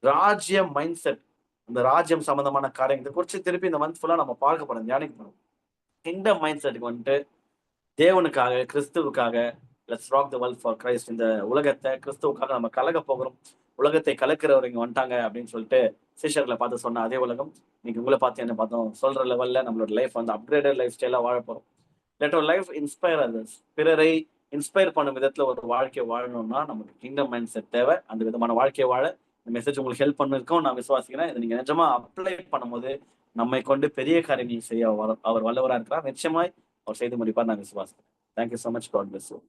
ராஜ்ய மைண்ட் செட். இந்த ராஜ்யம் சம்பந்தமான காரியத்தை குறிச்சு திருப்பி இந்த மந்த் ஃபுல்லா நம்ம பார்க்க போறோம், தியானிக்க போறோம். கிங்டம் மைண்ட் செட்டுக்கு வந்துட்டு தேவனுக்காக, கிறிஸ்துவுக்காக, let's rock the world for Christ. இந்த உலகத்தை கிறிஸ்துவுக்காக நம்ம கலக்க போகிறோம். உலகத்தை கலக்கிறவர் இங்க வந்துட்டாங்க அப்படின்னு சொல்லிட்டு சீஷர்களை பார்த்து சொன்ன அதே உலகம் இன்னைக்கு உங்களை பார்த்து என்ன பார்த்தோம் சொல்ற லெவல்ல நம்மளோட லைஃப் வந்து அப்கிரேடட் லைஃப் ஸ்டைலா வாழ போறோம். Let our life inspire others. பிறரை இன்ஸ்பயர் பண்ணும் விதத்துல ஒரு வாழ்க்கையை வாழணும்னா நமக்கு கிங்டம் மைண்ட் செட் தேவை. அந்த விதமான வாழ்க்கையை வாழ இந்த மெசேஜ் உங்களுக்கு ஹெல்ப் பண்ணிருக்கோம் நான் விசுவாசிக்கிறேன். இதை நீங்க நிஜமா அப்ளை பண்ணும்போது நம்மை கொண்டு பெரிய காரியங்கள் செய்ய அவர் வல்லவரா இருக்கிறார். நிச்சயமாய் அவர் செய்து முடிப்பார் நான் விசுவாசிக்கிறேன். Thank you so much. God bless you.